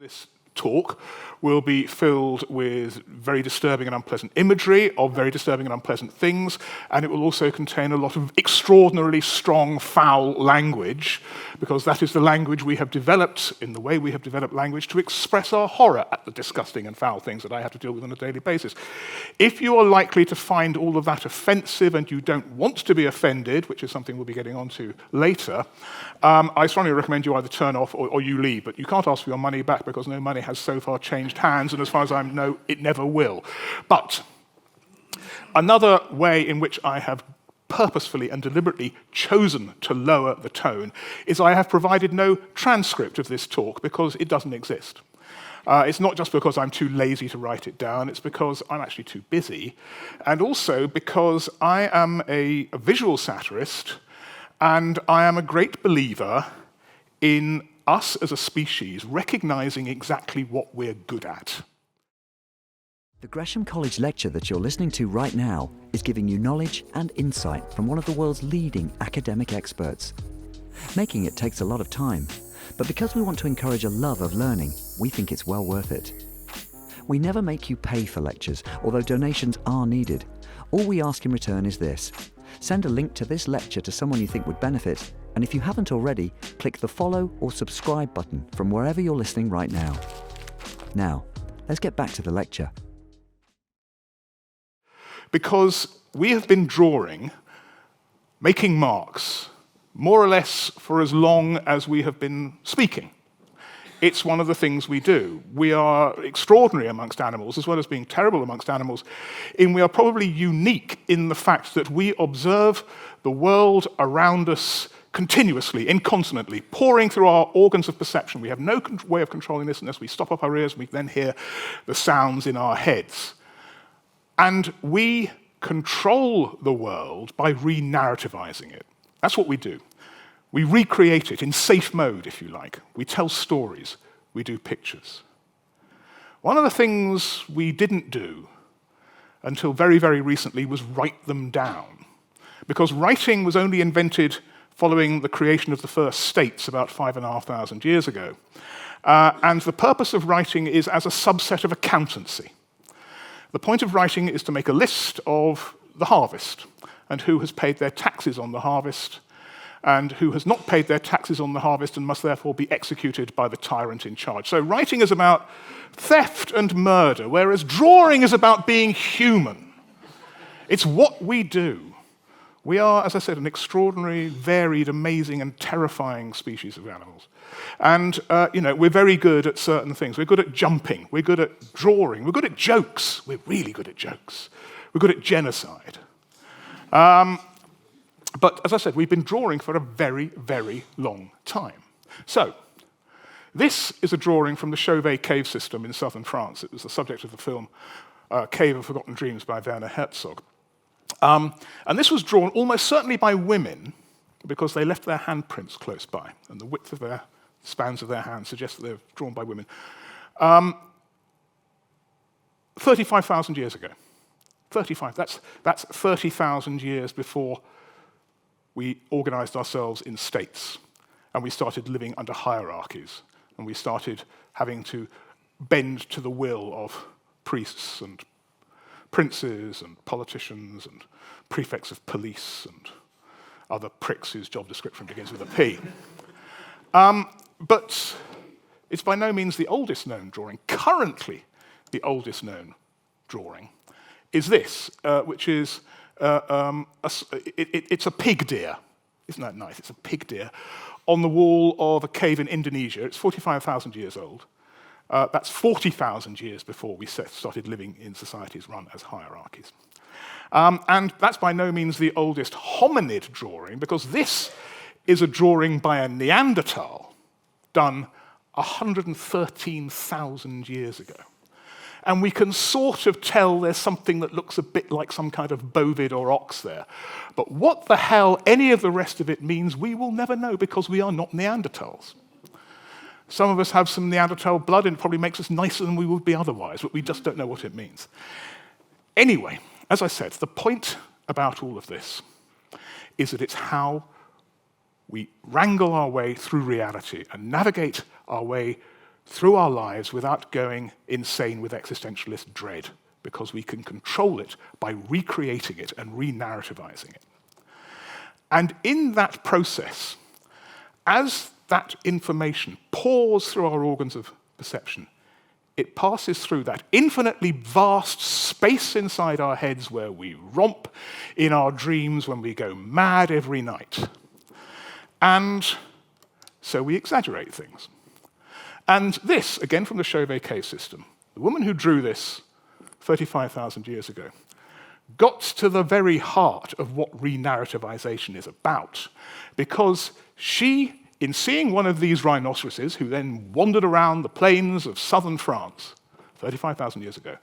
This talk will be filled with very disturbing and unpleasant imagery of very disturbing and unpleasant things, and it will also contain a lot of extraordinarily strong, foul language, because that is the language we have developed, in the way we have developed language, to express our horror at the disgusting and foul things that I have to deal with on a daily basis. If you are likely to find all of that offensive and you don't want to be offended, which is something we'll be getting onto later, I strongly recommend you either turn off or you leave, but you can't ask for your money back because no money has so far changed hands, and as far as I know, it never will. But another way in which I have purposefully and deliberately chosen to lower the tone is I have provided no transcript of this talk because it doesn't exist. It's not just because I'm too lazy to write it down, it's because I'm actually too busy, and also because I am a visual satirist, and I am a great believer in us as a species recognizing exactly what we're good at. The Gresham College lecture that you're listening to right now is giving you knowledge and insight from one of the world's leading academic experts. Making it takes a lot of time, but because we want to encourage a love of learning, we think it's well worth it. We never make you pay for lectures, although donations are needed. All we ask in return is this: send a link to this lecture to someone you think would benefit, and if you haven't already, click the follow or subscribe button from wherever you're listening right now. Now, let's get back to the lecture. Because we have been drawing, making marks, more or less for as long as we have been speaking. It's one of the things we do. We are extraordinary amongst animals, as well as being terrible amongst animals, and we are probably unique in the fact that we observe the world around us continuously, incontinently, pouring through our organs of perception. We have no way of controlling this unless we stop up our ears and we then hear the sounds in our heads. And we control the world by re-narrativizing it. That's what we do. We recreate it in safe mode, if you like. We tell stories. We do pictures. One of the things we didn't do until very, very recently was write them down, because writing was only invented following the creation of the first states about 5,500 years ago. And the purpose of writing is as a subset of accountancy. The point of writing is to make a list of the harvest and who has paid their taxes on the harvest and who has not paid their taxes on the harvest and must therefore be executed by the tyrant in charge. So writing is about theft and murder, whereas drawing is about being human. It's what we do. We are, as I said, an extraordinary, varied, amazing, and terrifying species of animals. And, we're very good at certain things. We're good at jumping. We're good at drawing. We're good at jokes. We're really good at jokes. We're good at genocide. But, as I said, we've been drawing for a very, very long time. So, this is a drawing from the Chauvet cave system in southern France. It was the subject of the film Cave of Forgotten Dreams by Werner Herzog. And this was drawn almost certainly by women because they left their handprints close by, and the width of their spans of their hands suggests that they're drawn by women. 35,000 years ago. 35, that's 30,000 years before we organized ourselves in states, and we started living under hierarchies, and we started having to bend to the will of priests and princes and politicians and prefects of police and other pricks whose job description begins with a P. But it's by no means the oldest known drawing. Currently, the oldest known drawing is this, which is it's a pig deer. Isn't that nice? It's a pig deer on the wall of a cave in Indonesia. It's 45,000 years old. That's 40,000 years before we started living in societies run as hierarchies. And that's by no means the oldest hominid drawing, because this is a drawing by a Neanderthal done 113,000 years ago. And we can sort of tell there's something that looks a bit like some kind of bovid or ox there. But what the hell any of the rest of it means, we will never know, because we are not Neanderthals. Some of us have some Neanderthal blood, and it probably makes us nicer than we would be otherwise, but we just don't know what it means. Anyway, as I said, the point about all of this is that it's how we wrangle our way through reality and navigate our way through our lives without going insane with existentialist dread, because we can control it by recreating it and re-narrativizing it. And in that process, as that information pours through our organs of perception, it passes through that infinitely vast space inside our heads where we romp in our dreams when we go mad every night. And so we exaggerate things. And this, again from the Chauvet cave system, the woman who drew this 35,000 years ago got to the very heart of what re-narrativization is about, because she, in seeing one of these rhinoceroses, who then wandered around the plains of southern France 35,000 years ago,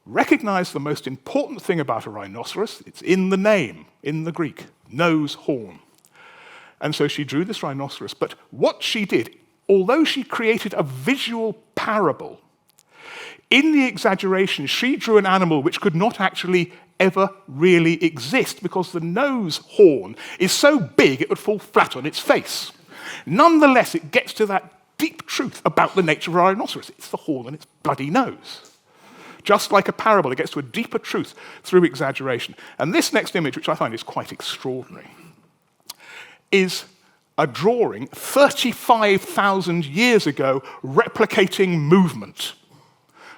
recognized the most important thing about a rhinoceros. It's in the name, in the Greek, nose, horn. And so she drew this rhinoceros, but what she did, although she created a visual parable, in the exaggeration, she drew an animal which could not actually ever really exist, because the nose horn is so big it would fall flat on its face. Nonetheless, it gets to that deep truth about the nature of a rhinoceros. It's the horn and its bloody nose. Just like a parable, it gets to a deeper truth through exaggeration. And this next image, which I find is quite extraordinary, is a drawing 35,000 years ago replicating movement,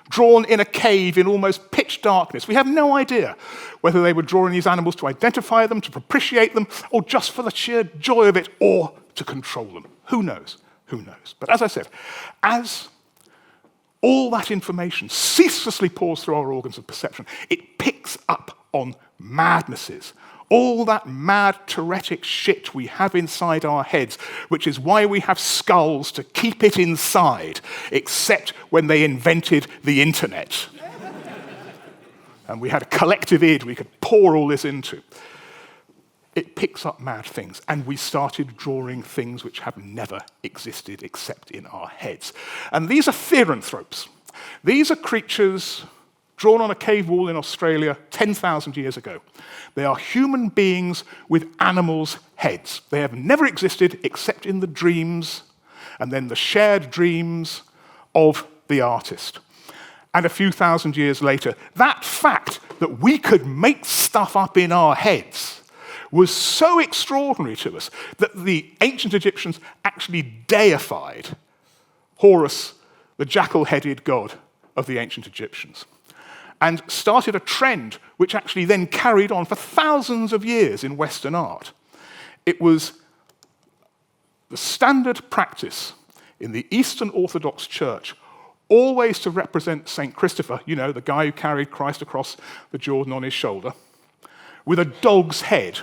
drawn in a cave in almost pitch darkness. We have no idea whether they were drawing these animals to identify them, to propitiate them, or just for the sheer joy of it, or to control them. Who knows? Who knows? But as I said, as all that information ceaselessly pours through our organs of perception, it picks up on madnesses, all that mad Tourettic shit we have inside our heads, which is why we have skulls to keep it inside, except when they invented the internet. And we had a collective id we could pour all this into. It picks up mad things, and we started drawing things which have never existed except in our heads. And these are theranthropes. These are creatures drawn on a cave wall in Australia 10,000 years ago. They are human beings with animals' heads. They have never existed except in the dreams, and then the shared dreams of the artist. And a few thousand years later, that fact that we could make stuff up in our heads was so extraordinary to us that the ancient Egyptians actually deified Horus, the jackal-headed god of the ancient Egyptians, and started a trend which actually then carried on for thousands of years in Western art. It was the standard practice in the Eastern Orthodox Church always to represent St. Christopher, you know, the guy who carried Christ across the Jordan on his shoulder, with a dog's head,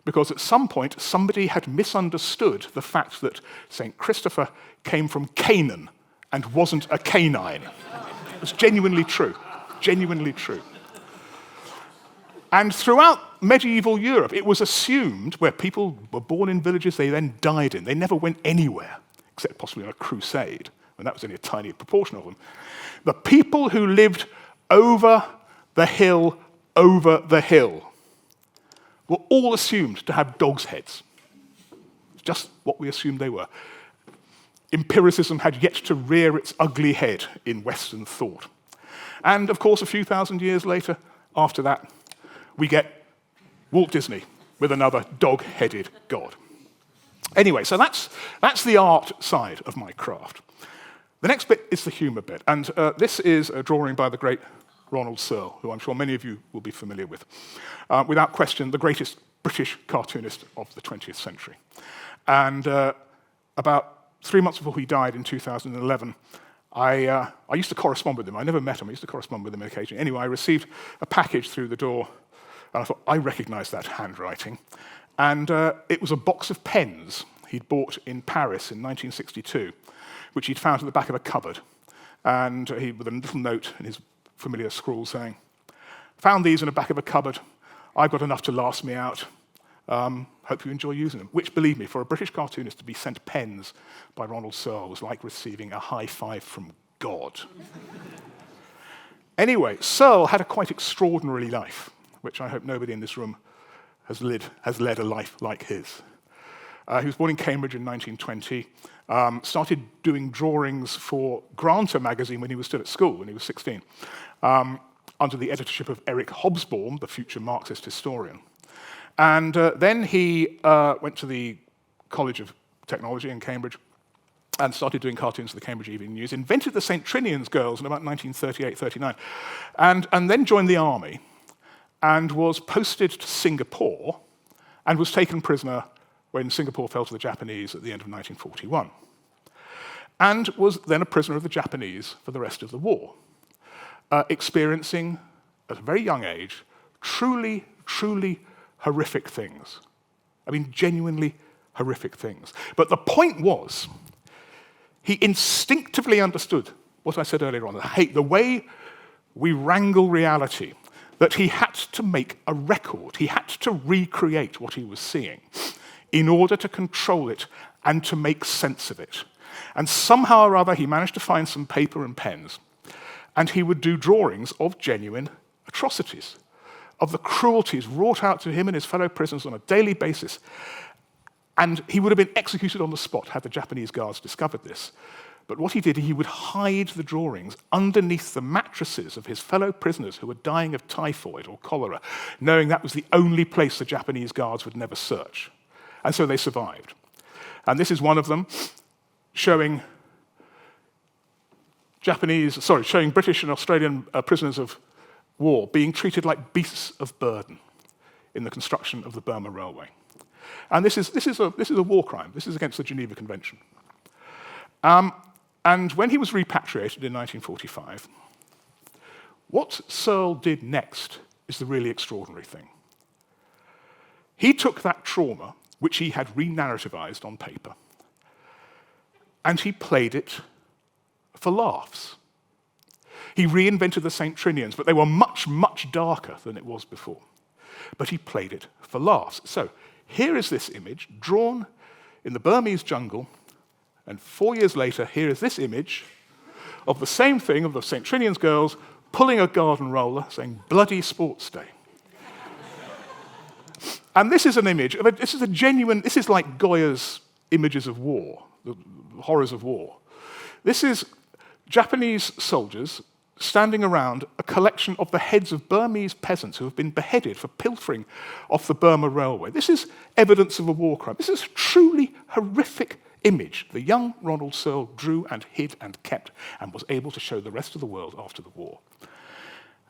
because at some point somebody had misunderstood the fact that St. Christopher came from Canaan and wasn't a canine. It was genuinely true. Genuinely true. And throughout medieval Europe, it was assumed where people were born in villages they then died in. They never went anywhere, except possibly on a crusade, and that was only a tiny proportion of them. The people who lived over the hill, were all assumed to have dogs' heads. It's just what we assumed they were. Empiricism had yet to rear its ugly head in Western thought. And of course, a few thousand years later, after that, we get Walt Disney with another dog-headed god. Anyway, so that's the art side of my craft. The next bit is the humor bit, and this is a drawing by the great Ronald Searle, who I'm sure many of you will be familiar with. Without question, the greatest British cartoonist of the 20th century. And about 3 months before he died in 2011, I used to correspond with him. I never met him. I used to correspond with him occasionally. Anyway, I received a package through the door, and I thought, I recognize that handwriting. And it was a box of pens he'd bought in Paris in 1962, which he'd found at the back of a cupboard. And with a little note in his familiar scrawl saying, found these in the back of a cupboard. I've got enough to last me out. Hope you enjoy using them. Which, believe me, for a British cartoonist to be sent pens by Ronald Searle was like receiving a high five from God. Anyway, Searle had a quite extraordinary life, which I hope nobody in this room has led a life like his. He was born in Cambridge in 1920, started doing drawings for Ranter magazine when he was still at school, when he was 16, under the editorship of Eric Hobsbawm, the future Marxist historian. And then he went to the College of Technology in Cambridge and started doing cartoons for the Cambridge Evening News, invented the St. Trinian's Girls in about 1938-39, and then joined the army and was posted to Singapore and was taken prisoner when Singapore fell to the Japanese at the end of 1941, and was then a prisoner of the Japanese for the rest of the war, experiencing, at a very young age, truly, truly horrific things. I mean, genuinely horrific things. But the point was, he instinctively understood what I said earlier on, the way we wrangle reality, that he had to make a record, he had to recreate what he was seeing in order to control it and to make sense of it. And somehow or other, he managed to find some paper and pens, and he would do drawings of genuine atrocities, of the cruelties wrought out to him and his fellow prisoners on a daily basis. And he would have been executed on the spot had the Japanese guards discovered this. But what he did, he would hide the drawings underneath the mattresses of his fellow prisoners who were dying of typhoid or cholera, knowing that was the only place the Japanese guards would never search. And so they survived. And this is one of them, showing British and Australian prisoners of war being treated like beasts of burden in the construction of the Burma Railway. And this is a war crime. This is against the Geneva Convention. And when he was repatriated in 1945, what Searle did next is the really extraordinary thing. He took that trauma, which he had re-narrativized on paper, and he played it for laughs. He reinvented the St. Trinians, but they were much, much darker than it was before. But he played it for laughs. So here is this image drawn in the Burmese jungle, and 4 years later, here is this image of the same thing, of the St. Trinian's girls pulling a garden roller, saying, "Bloody Sports Day." And this is an image, this is like Goya's images of war, the horrors of war. This is Japanese soldiers standing around a collection of the heads of Burmese peasants who have been beheaded for pilfering off the Burma Railway. This is evidence of a war crime. This is a truly horrific image the young Ronald Searle drew and hid and kept and was able to show the rest of the world after the war.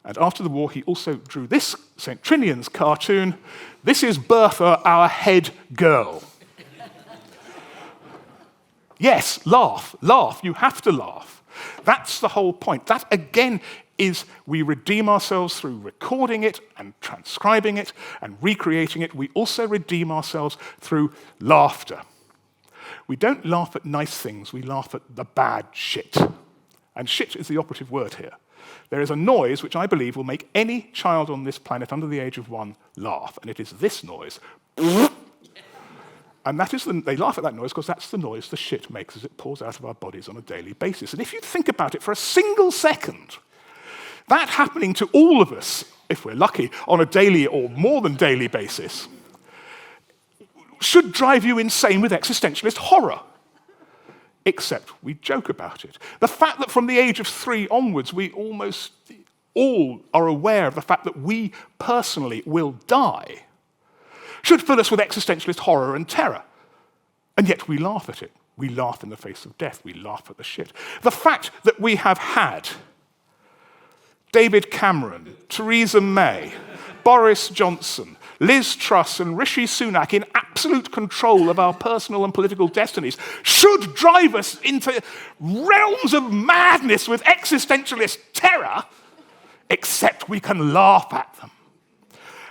And after the war, he also drew this St. Trinian's cartoon. This is Bertha, our head girl. Yes, laugh, you have to laugh. That's the whole point. That, again, is we redeem ourselves through recording it and transcribing it and recreating it. We also redeem ourselves through laughter. We don't laugh at nice things, we laugh at the bad shit. And shit is the operative word here. There is a noise which I believe will make any child on this planet under the age of 1 laugh, and it is this noise. And that is they laugh at that noise because that's the noise the shit makes as it pours out of our bodies on a daily basis. And if you think about it for a single second, that happening to all of us, if we're lucky, on a daily or more than daily basis, should drive you insane with existentialist horror. Except we joke about it. The fact that from the age of 3 onwards, we almost all are aware of the fact that we personally will die should fill us with existentialist horror and terror. And yet we laugh at it. We laugh in the face of death. We laugh at the shit. The fact that we have had David Cameron, Theresa May, Boris Johnson, Liz Truss and Rishi Sunak in absolute control of our personal and political destinies should drive us into realms of madness with existentialist terror, except we can laugh at them.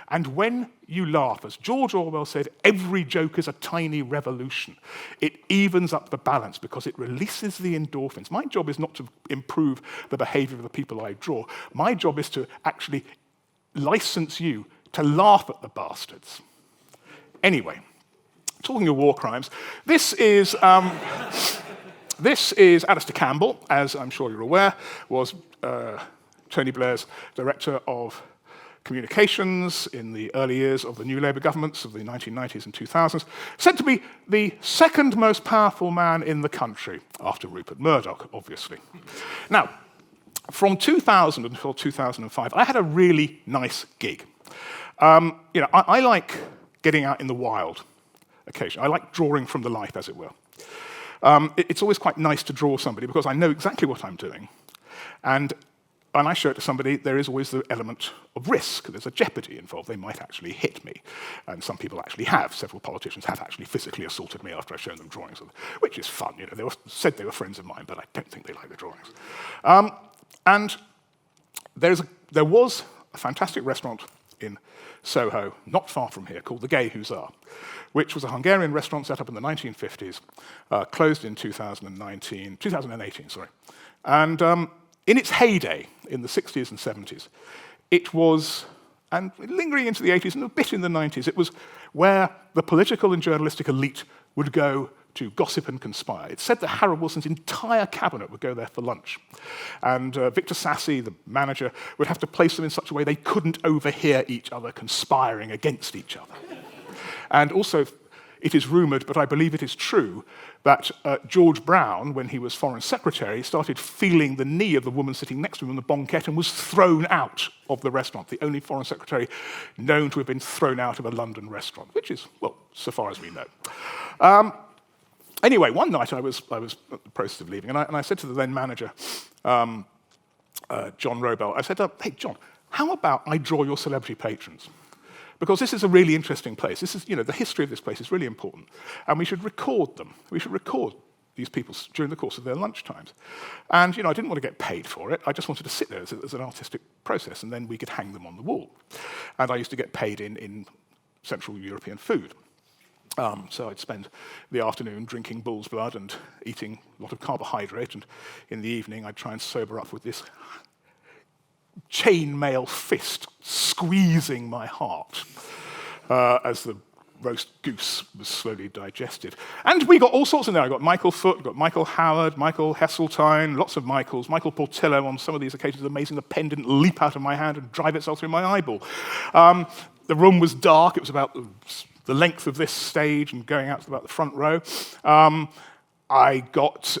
And when you laugh, as George Orwell said, every joke is a tiny revolution. It evens up the balance because it releases the endorphins. My job is not to improve the behavior of the people I draw. My job is to actually license you to laugh at the bastards. Anyway, talking of war crimes, this is Alistair Campbell, as I'm sure you're aware, was Tony Blair's director of communications in the early years of the new Labour governments of the 1990s and 2000s, said to be the second most powerful man in the country, after Rupert Murdoch, obviously. Now, from 2000 until 2005, I had a really nice gig. I like getting out in the wild occasionally. I like drawing from the life, as it were. It's always quite nice to draw somebody because I know exactly what I'm doing. And when I show it to somebody, there is always the element of risk. There's a jeopardy involved. They might actually hit me. And some people actually have. Several politicians have actually physically assaulted me after I've shown them drawings, which is fun. They said they were friends of mine, but I don't think they like the drawings. And there was a fantastic restaurant in Soho, not far from here, called the Gay Hussar, which was a Hungarian restaurant set up in the 1950s, closed in 2018. And in its heyday, in the 60s and 70s, it was, and lingering into the 80s and a bit in the 90s, it was where the political and journalistic elite would go to gossip and conspire. It said that Harold Wilson's entire cabinet would go there for lunch. And Victor Sassy, the manager, would have to place them in such a way they couldn't overhear each other conspiring against each other. And also, it is rumoured, but I believe it is true, that George Brown, when he was Foreign Secretary, started feeling the knee of the woman sitting next to him on the banquette and was thrown out of the restaurant, the only Foreign Secretary known to have been thrown out of a London restaurant, which is, well, so far as we know. Anyway, one night I was at the process of leaving, and I said to the then manager, John Robel, I said, hey, John, how about I draw your celebrity patrons? Because this is a really interesting place. This is, the history of this place is really important, and we should record them. We should record these people during the course of their lunchtimes. And, I didn't want to get paid for it. I just wanted to sit there as an artistic process, and then we could hang them on the wall. And I used to get paid in Central European food. So I'd spend the afternoon drinking bull's blood and eating a lot of carbohydrate, and in the evening I'd try and sober up with this chainmail fist squeezing my heart as the roast goose was slowly digested. And we got all sorts in there. I got Michael Foot, got Michael Howard, Michael Heseltine, lots of Michaels, Michael Portillo on some of these occasions. Amazing, the pen didn't leap out of my hand and drive itself through my eyeball. The room was dark. It was about the length of this stage and going out to about the front row. I got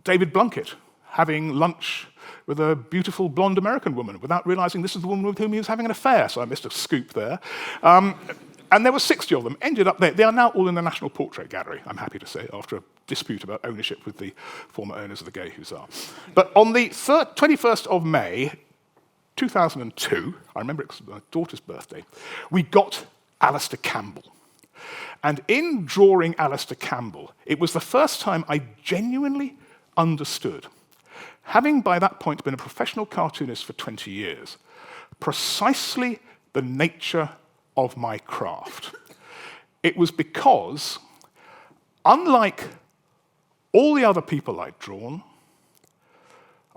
David Blunkett having lunch with a beautiful blonde American woman without realizing this is the woman with whom he was having an affair, so I missed a scoop there. And there were 60 of them, ended up there. They are now all in the National Portrait Gallery, I'm happy to say, after a dispute about ownership with the former owners of the Gay Hussar. But on the 21st of May, 2002, I remember it was my daughter's birthday, we got Alistair Campbell. And in drawing Alistair Campbell, it was the first time I genuinely understood, having by that point been a professional cartoonist for 20 years, precisely the nature of my craft. It was because, unlike all the other people I'd drawn,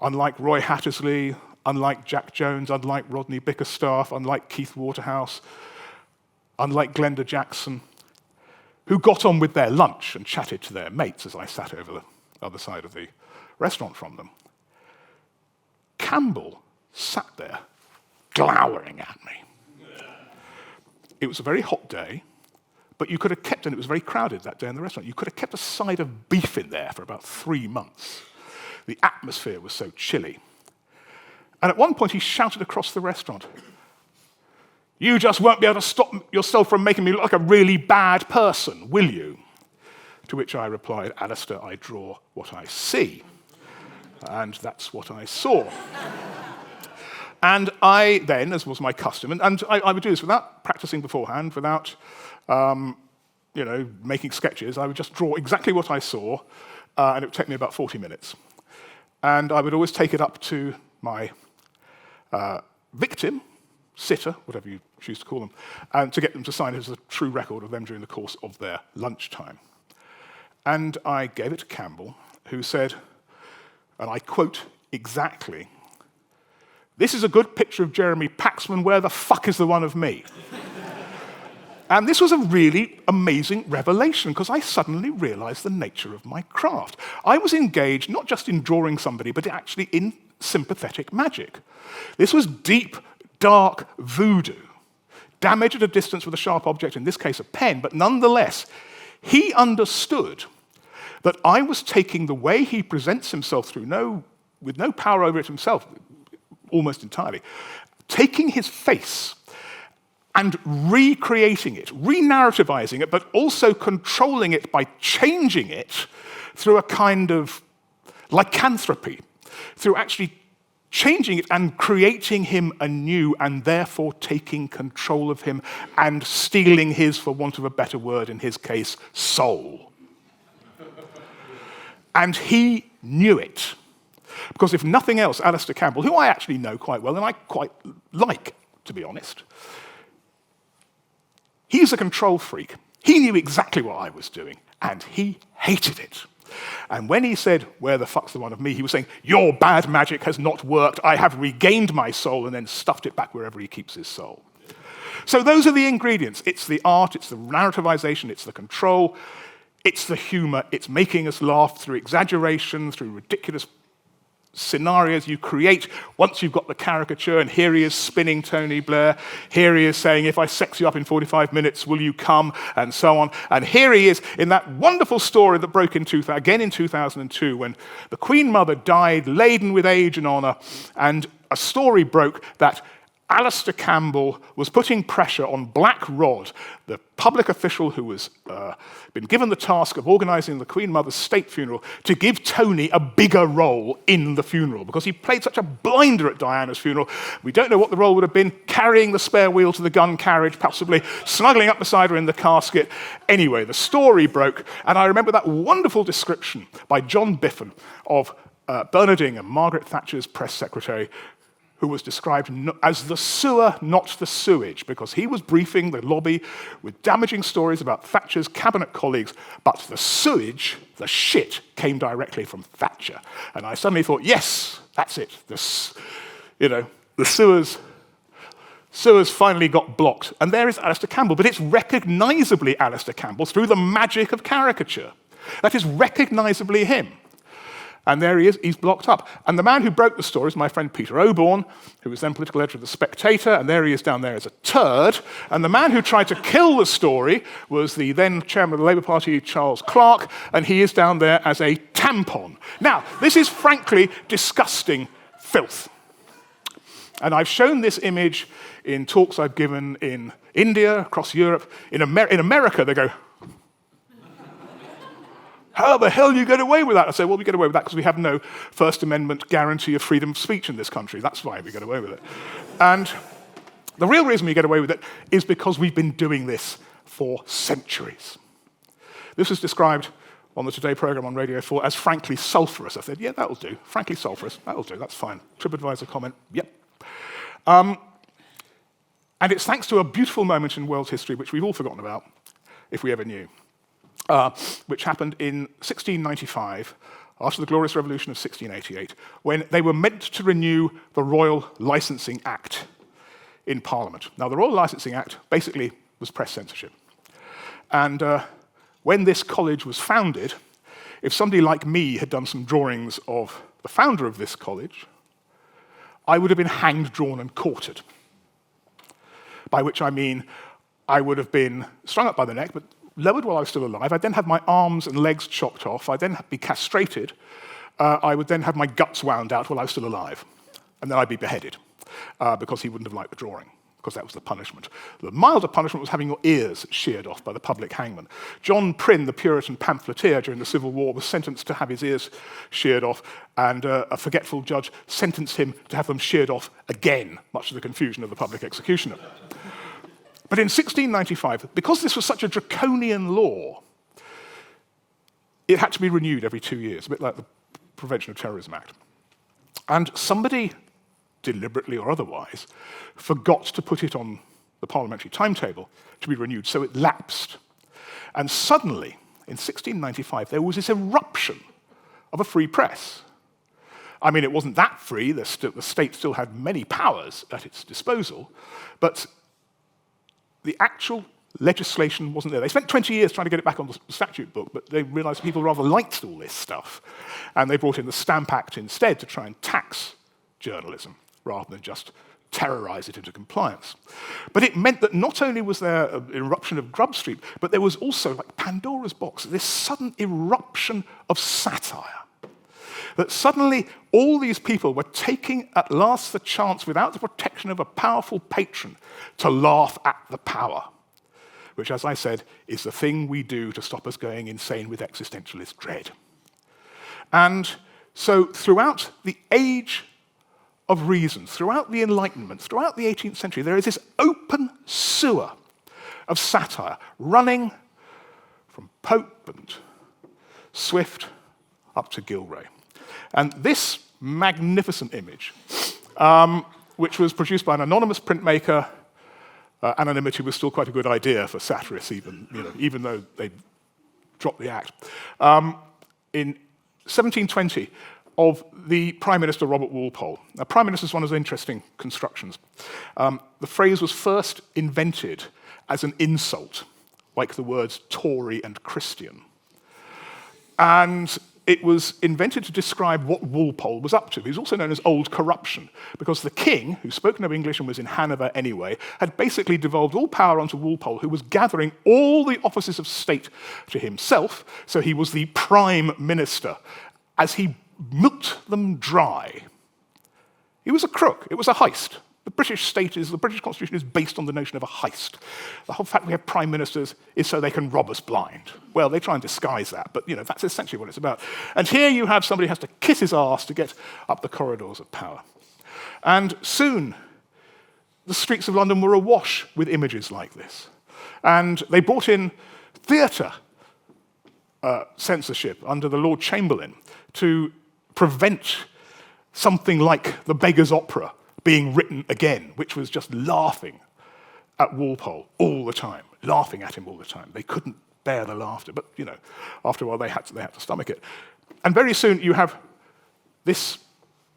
unlike Roy Hattersley, unlike Jack Jones, unlike Rodney Bickerstaff, unlike Keith Waterhouse, unlike Glenda Jackson, who got on with their lunch and chatted to their mates as I sat over the other side of the restaurant from them, Campbell sat there glowering at me. It was a very hot day, but you could have kept, and it was very crowded that day in the restaurant, you could have kept a side of beef in there for about 3 months. The atmosphere was so chilly. And at one point he shouted across the restaurant, "You just won't be able to stop yourself from making me look like a really bad person, will you?" To which I replied, "Alistair, I draw what I see." And that's what I saw. And I then, as was my custom, and I would do this without practicing beforehand, without making sketches. I would just draw exactly what I saw, and it would take me about 40 minutes. And I would always take it up to my victim, sitter, whatever you choose to call them, and to get them to sign it as a true record of them during the course of their lunchtime. And I gave it to Campbell, who said, and I quote exactly, "This is a good picture of Jeremy Paxman. Where the fuck is the one of me?" And this was a really amazing revelation, because I suddenly realized the nature of my craft. I was engaged not just in drawing somebody, but actually in sympathetic magic. This was deep, dark voodoo. Damage at a distance with a sharp object, in this case a pen, but nonetheless, he understood that I was taking the way he presents himself with no power over it himself, almost entirely, taking his face and recreating it, re-narrativizing it, but also controlling it by changing it through a kind of lycanthropy, through actually changing it and creating him anew, and therefore taking control of him and stealing his, for want of a better word, in his case, soul. And he knew it. Because if nothing else, Alistair Campbell, who I actually know quite well and I quite like, to be honest, he's a control freak. He knew exactly what I was doing, and he hated it. And when he said, "Where the fuck's the one of me?" he was saying, "Your bad magic has not worked. I have regained my soul," and then stuffed it back wherever he keeps his soul. So those are the ingredients. It's the art, it's the narrativization, it's the control, it's the humor, it's making us laugh through exaggeration, through ridiculous scenarios you create once you've got the caricature, and here he is spinning Tony Blair, here he is saying, "If I sex you up in 45 minutes, will you come?" and so on. And here he is in that wonderful story that broke in 2002, when the Queen Mother died, laden with age and honor, and a story broke that Alistair Campbell was putting pressure on Black Rod, the public official who was been given the task of organizing the Queen Mother's state funeral, to give Tony a bigger role in the funeral, because he played such a blinder at Diana's funeral. We don't know what the role would have been: carrying the spare wheel to the gun carriage, possibly snuggling up beside her in the casket. Anyway, the story broke, and I remember that wonderful description by John Biffin of Bernard Ingham, Margaret Thatcher's press secretary, who was described as the sewer, not the sewage, because he was briefing the lobby with damaging stories about Thatcher's cabinet colleagues, but the sewage, the shit, came directly from Thatcher. And I suddenly thought, yes, that's it. The sewers finally got blocked. And there is Alistair Campbell, but it's recognizably Alistair Campbell through the magic of caricature. That is recognizably him. And there he is, he's blocked up. And the man who broke the story is my friend Peter Oborne, who was then political editor of The Spectator, and there he is down there as a turd. And the man who tried to kill the story was the then chairman of the Labour Party, Charles Clarke, and he is down there as a tampon. Now, this is frankly disgusting filth. And I've shown this image in talks I've given in India, across Europe. In America, they go, "How the hell do you get away with that?" I say, "Well, we get away with that because we have no First Amendment guarantee of freedom of speech in this country. That's why we get away with it." And the real reason we get away with it is because we've been doing this for centuries. This was described on the Today programme on Radio 4 as frankly sulphurous. I said, "Yeah, that'll do. Frankly sulphurous, that'll do. That's fine." TripAdvisor comment, yep. And it's thanks to a beautiful moment in world history which we've all forgotten about, if we ever knew. Which happened in 1695, after the Glorious Revolution of 1688, when they were meant to renew the Royal Licensing Act in Parliament. Now, the Royal Licensing Act basically was press censorship. And when this college was founded, if somebody like me had done some drawings of the founder of this college, I would have been hanged, drawn, and quartered. By which I mean I would have been strung up by the neck, but lowered while I was still alive. I'd then have my arms and legs chopped off. I'd then be castrated. I would then have my guts wound out while I was still alive. And then I'd be beheaded, because he wouldn't have liked the drawing, because that was the punishment. The milder punishment was having your ears sheared off by the public hangman. John Prynne, the Puritan pamphleteer during the Civil War, was sentenced to have his ears sheared off, and a forgetful judge sentenced him to have them sheared off again, much to the confusion of the public executioner. But in 1695, because this was such a draconian law, it had to be renewed every 2 years, a bit like the Prevention of Terrorism Act. And somebody, deliberately or otherwise, forgot to put it on the parliamentary timetable to be renewed, so it lapsed. And suddenly, in 1695, there was this eruption of a free press. I mean, it wasn't that free. The state still had many powers at its disposal, but the actual legislation wasn't there. They spent 20 years trying to get it back on the statute book, but they realized people rather liked all this stuff. And they brought in the Stamp Act instead to try and tax journalism, rather than just terrorize it into compliance. But it meant that not only was there an eruption of Grub Street, but there was also, like Pandora's box, this sudden eruption of satire. That suddenly all these people were taking at last the chance, without the protection of a powerful patron, to laugh at the power, which, as I said, is the thing we do to stop us going insane with existentialist dread. And so throughout the age of reason, throughout the Enlightenment, throughout the 18th century, there is this open sewer of satire running from Pope and Swift up to Gillray. And this magnificent image, which was produced by an anonymous printmaker, anonymity was still quite a good idea for satirists, even though they dropped the act, in 1720, of the Prime Minister Robert Walpole. Now, Prime Minister is one of those interesting constructions. The phrase was first invented as an insult, like the words Tory and Christian. And it was invented to describe what Walpole was up to. He was also known as Old Corruption, because the king, who spoke no English and was in Hanover anyway, had basically devolved all power onto Walpole, who was gathering all the offices of state to himself, so he was the prime minister, as he milked them dry. He was a crook. It was a heist. The British Constitution is based on the notion of a heist. The whole fact we have prime ministers is so they can rob us blind. Well, they try and disguise that, but that's essentially what it's about. And here you have somebody who has to kiss his ass to get up the corridors of power. And soon, the streets of London were awash with images like this. And they brought in theatre censorship under the Lord Chamberlain to prevent something like The Beggar's Opera being written again, which was just laughing at Walpole all the time, laughing at him all the time. They couldn't bear the laughter, but after a while they had to stomach it. And very soon you have this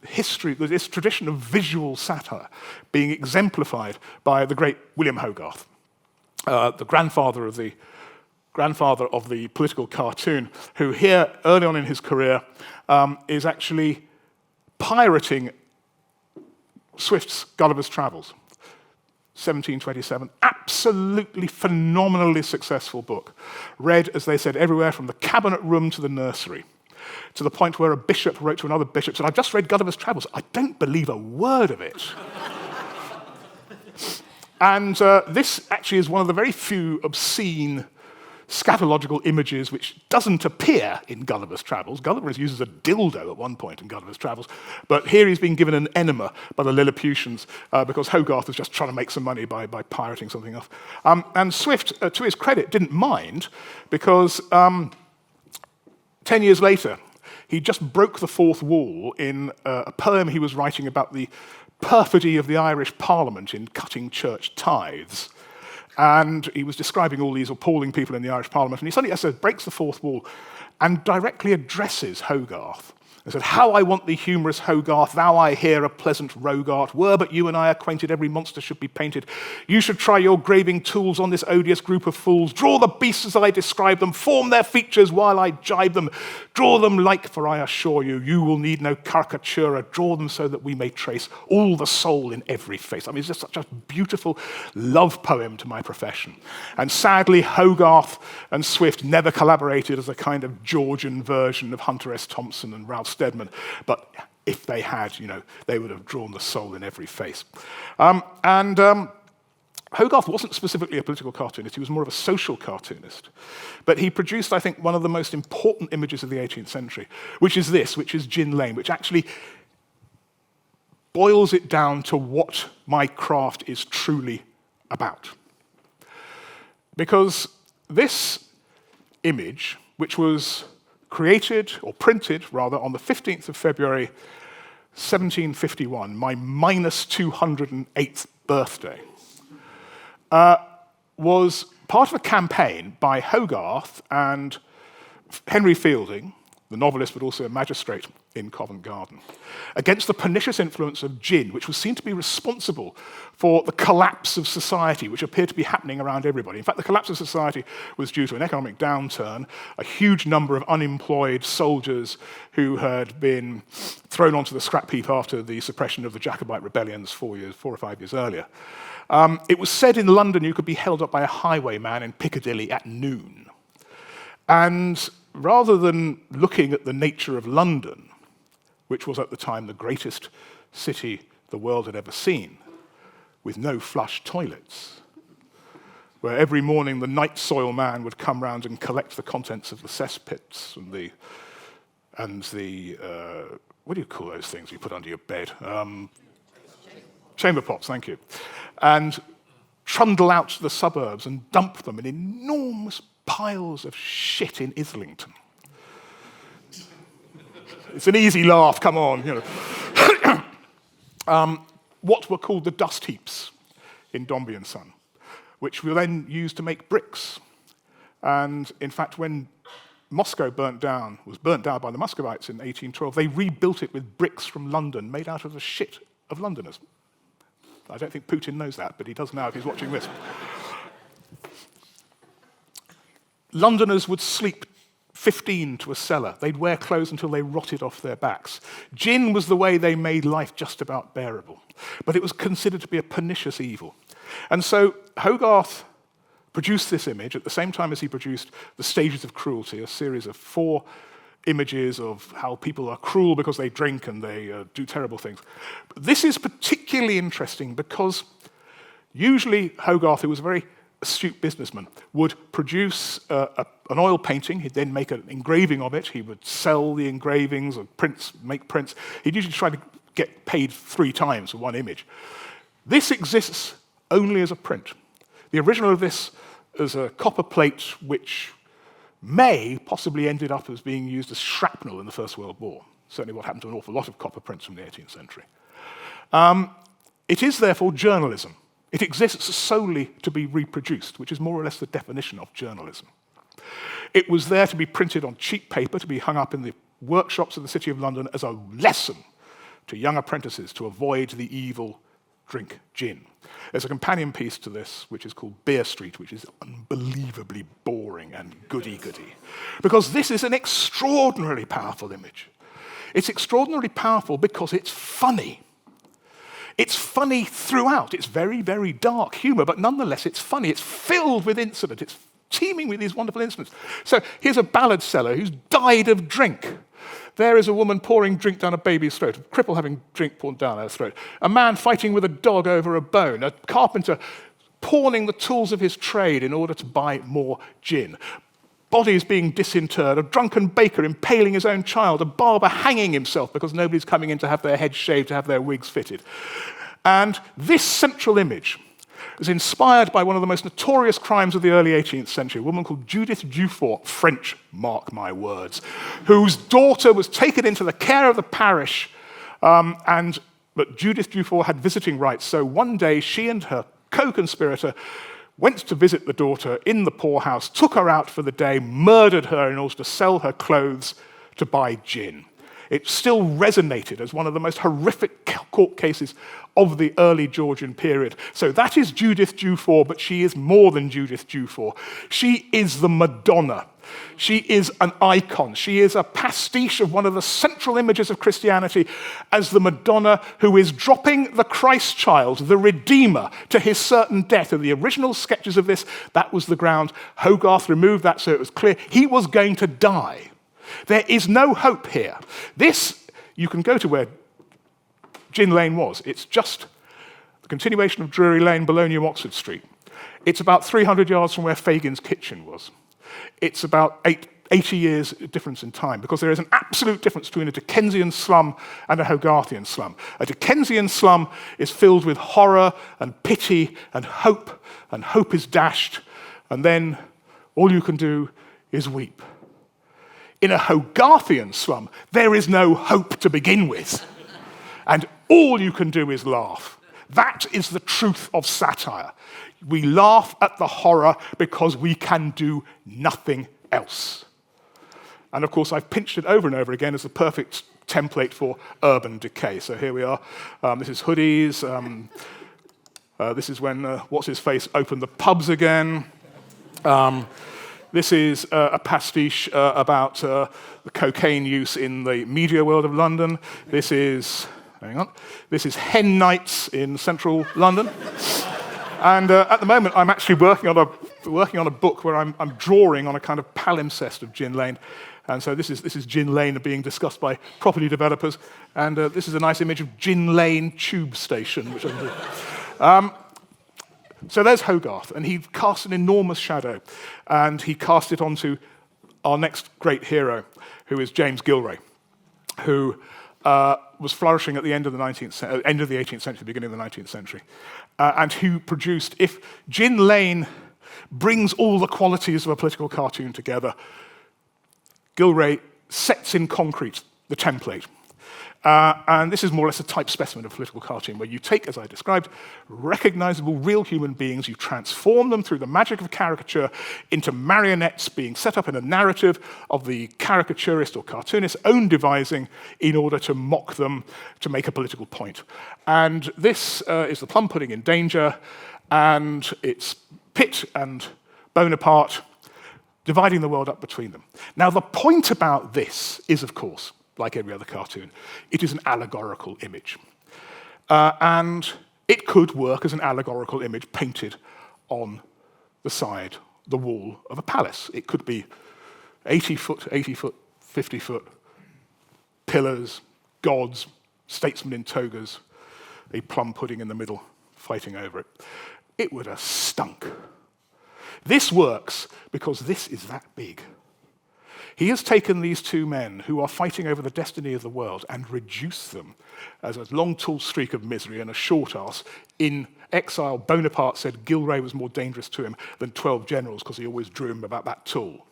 history, this tradition of visual satire being exemplified by the great William Hogarth, the grandfather of the political cartoon, who here, early on in his career, is actually pirating Swift's Gulliver's Travels, 1727. Absolutely phenomenally successful book. Read, as they said, everywhere from the cabinet room to the nursery, to the point where a bishop wrote to another bishop, said, "I've just read Gulliver's Travels. I don't believe a word of it." And this actually is one of the very few obscene scatological images which doesn't appear in Gulliver's Travels. Gulliver is used as a dildo at one point in Gulliver's Travels, but here he's being given an enema by the Lilliputians because Hogarth was just trying to make some money by pirating something else. And Swift, to his credit, didn't mind, because 10 years later, he just broke the fourth wall in a poem he was writing about the perfidy of the Irish Parliament in cutting church tithes. And he was describing all these appalling people in the Irish Parliament, and he suddenly breaks the fourth wall and directly addresses Hogarth. He said, "How I want thee, humorous Hogarth, thou I hear a pleasant Rogart. Were but you and I acquainted, every monster should be painted. You should try your graving tools on this odious group of fools. Draw the beasts as I describe them, form their features while I jibe them. Draw them like, for I assure you, you will need no caricatura. Draw them so that we may trace all the soul in every face." I mean, it's just such a beautiful love poem to my profession. And sadly, Hogarth and Swift never collaborated as a kind of Georgian version of Hunter S. Thompson and Ralph Steadman, but if they had, they would have drawn the soul in every face. Hogarth wasn't specifically a political cartoonist, he was more of a social cartoonist. But he produced, I think, one of the most important images of the 18th century, which is Gin Lane, which actually boils it down to what my craft is truly about. Because this image, which was created, or printed, rather, on the 15th of February, 1751, my minus 208th birthday, was part of a campaign by Hogarth and Henry Fielding, the novelist, but also a magistrate in Covent Garden, against the pernicious influence of gin, which was seen to be responsible for the collapse of society, which appeared to be happening around everybody. In fact, the collapse of society was due to an economic downturn, a huge number of unemployed soldiers who had been thrown onto the scrap heap after the suppression of the Jacobite rebellions 4 or 5 years earlier. It was said in London you could be held up by a highwayman in Piccadilly at noon. And rather than looking at the nature of London, which was at the time the greatest city the world had ever seen, with no flush toilets, where every morning the night soil man would come round and collect the contents of the cesspits and the what do you call those things you put under your bed? Chamber pots, thank you. And trundle out to the suburbs and dump them in enormous piles of shit in Islington. It's an easy laugh, come on. You know. What were called the dust heaps in Dombey and Son, which were then used to make bricks. And in fact, when Moscow was burnt down by the Muscovites in 1812, they rebuilt it with bricks from London made out of the shit of Londoners. I don't think Putin knows that, but he does now if he's watching this. Londoners would sleep 15 to a cellar. They'd wear clothes until they rotted off their backs. Gin was the way they made life just about bearable, but it was considered to be a pernicious evil. And so Hogarth produced this image at the same time as he produced The Stages of Cruelty, a series of 4 images of how people are cruel because they drink and they do terrible things. But this is particularly interesting because usually Hogarth, who was a very astute businessman, would produce an oil painting. He'd then make an engraving of it. He would sell the engravings or make prints. He'd usually try to get paid 3 times for one image. This exists only as a print. The original of this is a copper plate which may possibly ended up as being used as shrapnel in the First World War. Certainly what happened to an awful lot of copper prints from the 18th century. It is therefore journalism. It exists solely to be reproduced, which is more or less the definition of journalism. It was there to be printed on cheap paper, to be hung up in the workshops of the City of London as a lesson to young apprentices to avoid the evil drink gin. There's a companion piece to this, which is called Beer Street, which is unbelievably boring and goody-goody, because this is an extraordinarily powerful image. It's extraordinarily powerful because it's funny. It's funny throughout. It's very, very dark humour, but nonetheless it's funny. It's filled with incident. It's teeming with these wonderful incidents. So here's a ballad seller who's died of drink. There is a woman pouring drink down a baby's throat, a cripple having drink poured down her throat, a man fighting with a dog over a bone, a carpenter pawning the tools of his trade in order to buy more gin, bodies being disinterred, a drunken baker impaling his own child, a barber hanging himself because nobody's coming in to have their heads shaved, to have their wigs fitted. And this central image is inspired by one of the most notorious crimes of the early 18th century, a woman called Judith Dufour, French, mark my words, whose daughter was taken into the care of the parish, but Judith Dufour had visiting rights, so one day she and her co-conspirator went to visit the daughter in the poorhouse, took her out for the day, murdered her in order to sell her clothes to buy gin. It still resonated as one of the most horrific court cases of the early Georgian period. So that is Judith Dufour, but she is more than Judith Dufour. She is the Madonna. She is an icon. She is a pastiche of one of the central images of Christianity as the Madonna who is dropping the Christ child, the Redeemer, to his certain death. And the original sketches of this, that was the ground. Hogarth removed that so it was clear he was going to die. There is no hope here. This, you can go to where Gin Lane was. It's just the continuation of Drury Lane below New Oxford Street. It's about 300 yards from where Fagin's kitchen was. It's about 80 years difference in time, because there is an absolute difference between a Dickensian slum and a Hogarthian slum. A Dickensian slum is filled with horror and pity and hope is dashed, and then all you can do is weep. In a Hogarthian slum, there is no hope to begin with, and all you can do is laugh. That is the truth of satire. We laugh at the horror because we can do nothing else. And of course, I've pinched it over and over again as the perfect template for urban decay. So here we are. This is hoodies. This is when What's-His-Face opened the pubs again. This is a pastiche about the cocaine use in the media world of London. This is, hang on, this is hen nights in central London. And at the moment, I'm actually working on a book where I'm drawing on a kind of palimpsest of Gin Lane. And so this is Gin Lane being discussed by property developers. And this is a nice image of Gin Lane tube station, which so there's Hogarth, and he cast an enormous shadow, and he cast it onto our next great hero, who is James Gillray, who was flourishing at the end of the 18th century, beginning of the 19th century, and who produced, if Gin Lane brings all the qualities of a political cartoon together, Gillray sets in concrete the template. And this is more or less a type specimen of political cartoon, where you take, as I described, recognizable real human beings, you transform them through the magic of caricature into marionettes being set up in a narrative of the caricaturist or cartoonist's own devising in order to mock them, to make a political point. And this is the plum pudding in danger, and it's Pitt and Bonaparte dividing the world up between them. Now, the point about this is, of course, like every other cartoon, it is an allegorical image. And it could work as an allegorical image painted on the side, the wall of a palace. It could be 80 foot, 50 foot, pillars, gods, statesmen in togas, a plum pudding in the middle, fighting over it. It would have stunk. This works because this is that big. He has taken these two men who are fighting over the destiny of the world and reduced them as a long, tall streak of misery and a short ass. In exile, Bonaparte said Gillray was more dangerous to him than 12 generals because he always drew him about that tall.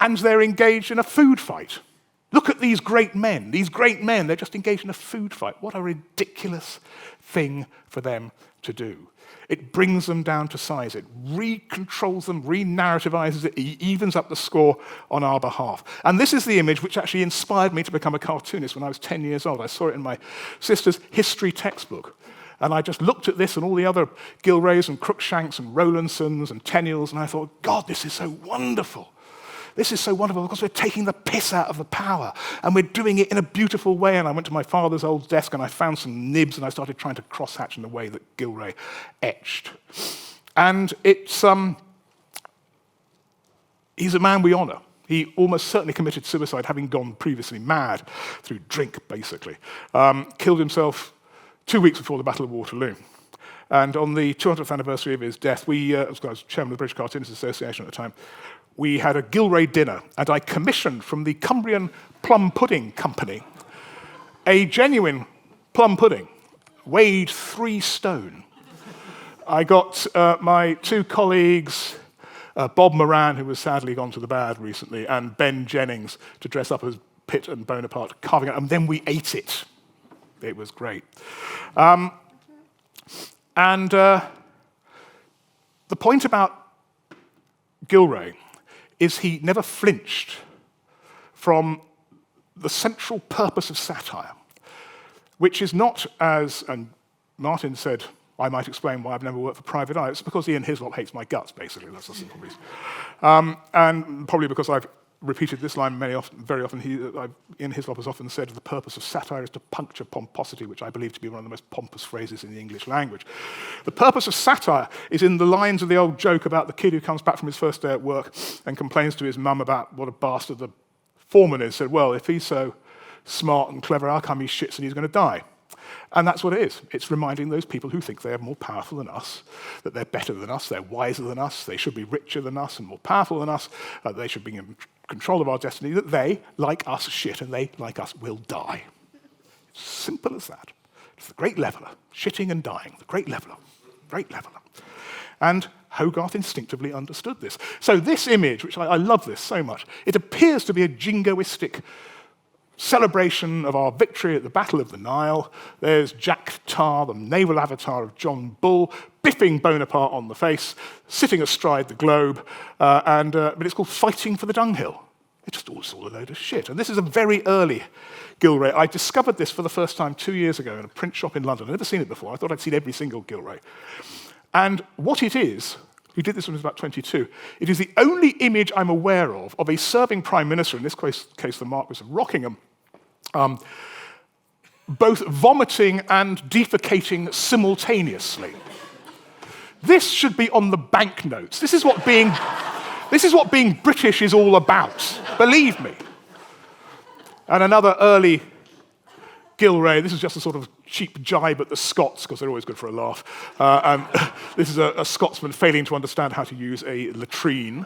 And they're engaged in a food fight. Look at these great men. These great men, they're just engaged in a food fight. What a ridiculous thing for them to do. It brings them down to size. It re-controls them, re-narrativizes it, evens up the score on our behalf. And this is the image which actually inspired me to become a cartoonist when I was 10 years old. I saw it in my sister's history textbook. And I just looked at this and all the other Gillrays and Cruikshanks and Rowlandsons and Tenniels, and I thought, God, this is so wonderful. This is so wonderful because we're taking the piss out of the power and we're doing it in a beautiful way. And I went to my father's old desk and I found some nibs and I started trying to crosshatch in the way that Gillray etched. And it's, he's a man we honor. He almost certainly committed suicide, having gone previously mad through drink, basically. Killed himself 2 weeks before the Battle of Waterloo. And on the 200th anniversary of his death, I was chairman of the British Cartoonists Association at the time, we had a Gillray dinner, and I commissioned from the Cumbrian Plum Pudding Company a genuine plum pudding, weighed 3 stone. I got my 2 colleagues, Bob Moran, who was sadly gone to the bad recently, and Ben Jennings, to dress up as Pitt and Bonaparte, carving it, and then we ate it. It was great. The point about Gillray is he never flinched from the central purpose of satire, which is not as, and Martin said, I might explain why I've never worked for Private Eye. It's because Ian Hislop hates my guts, basically. That's the simple reason. And probably because I've repeated this line very often. Ian Hislop has often said the purpose of satire is to puncture pomposity, which I believe to be one of the most pompous phrases in the English language. The purpose of satire is in the lines of the old joke about the kid who comes back from his first day at work and complains to his mum about what a bastard the foreman is. Said, well, if he's so smart and clever, how come he shits and he's going to die? And that's what it is. It's reminding those people who think they are more powerful than us, that they're better than us, they're wiser than us, they should be richer than us and more powerful than us, they should be in control of our destiny, that they, like us, shit, and they, like us, will die. It's simple as that. It's the great leveller, shitting and dying, the great leveller, great leveller. And Hogarth instinctively understood this. So this image, which I love this so much, it appears to be a jingoistic celebration of our victory at the Battle of the Nile. There's Jack Tar, the naval avatar of John Bull, biffing Bonaparte on the face, sitting astride the globe, but it's called Fighting for the Dunghill. It's just all a load of shit. And this is a very early Gillray. I discovered this for the first time 2 years ago in a print shop in London. I'd never seen it before. I thought I'd seen every single Gillray. And what it is, he did this when he was about 22, it is the only image I'm aware of a serving prime minister, in this case the Marquis of Rockingham, both vomiting and defecating simultaneously. This should be on the banknotes. This is what being British is all about, believe me. And another early Gillray, this is just a sort of cheap jibe at the Scots, because they're always good for a laugh. This is a Scotsman failing to understand how to use a latrine.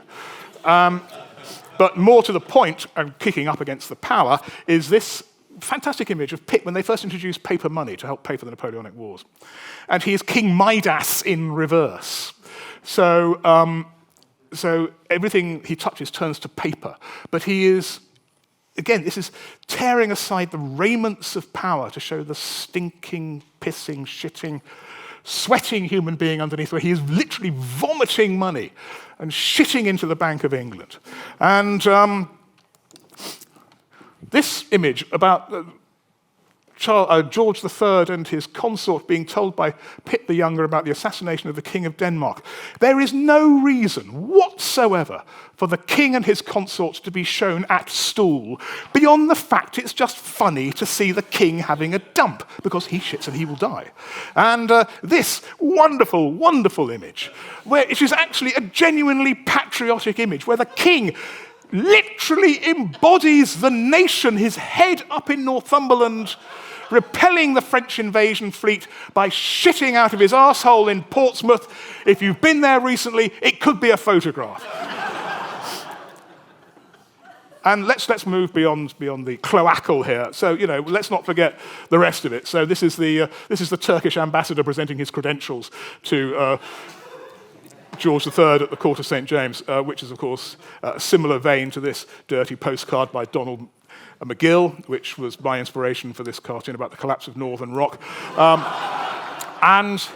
But more to the point, and kicking up against the power, is this fantastic image of Pitt when they first introduced paper money to help pay for the Napoleonic Wars. And he is King Midas in reverse. So everything he touches turns to paper. But he is, again, this is tearing aside the raiments of power to show the stinking, pissing, shitting, sweating human being underneath, where he is literally vomiting money and shitting into the Bank of England. And this image about George III and his consort being told by Pitt the Younger about the assassination of the King of Denmark. There is no reason whatsoever for the king and his consort to be shown at stool, beyond the fact it's just funny to see the king having a dump, because he shits and he will die. And this wonderful, wonderful image, where it is actually a genuinely patriotic image, where the king literally embodies the nation, his head up in Northumberland, repelling the French invasion fleet by shitting out of his arsehole in Portsmouth. If you've been there recently, it could be a photograph. And let's move beyond the cloacal here. So, let's not forget the rest of it. So this is the Turkish ambassador presenting his credentials to George III at the court of St. James, which is, of course, a similar vein to this dirty postcard by Donald McGill, which was my inspiration for this cartoon about the collapse of Northern Rock. And,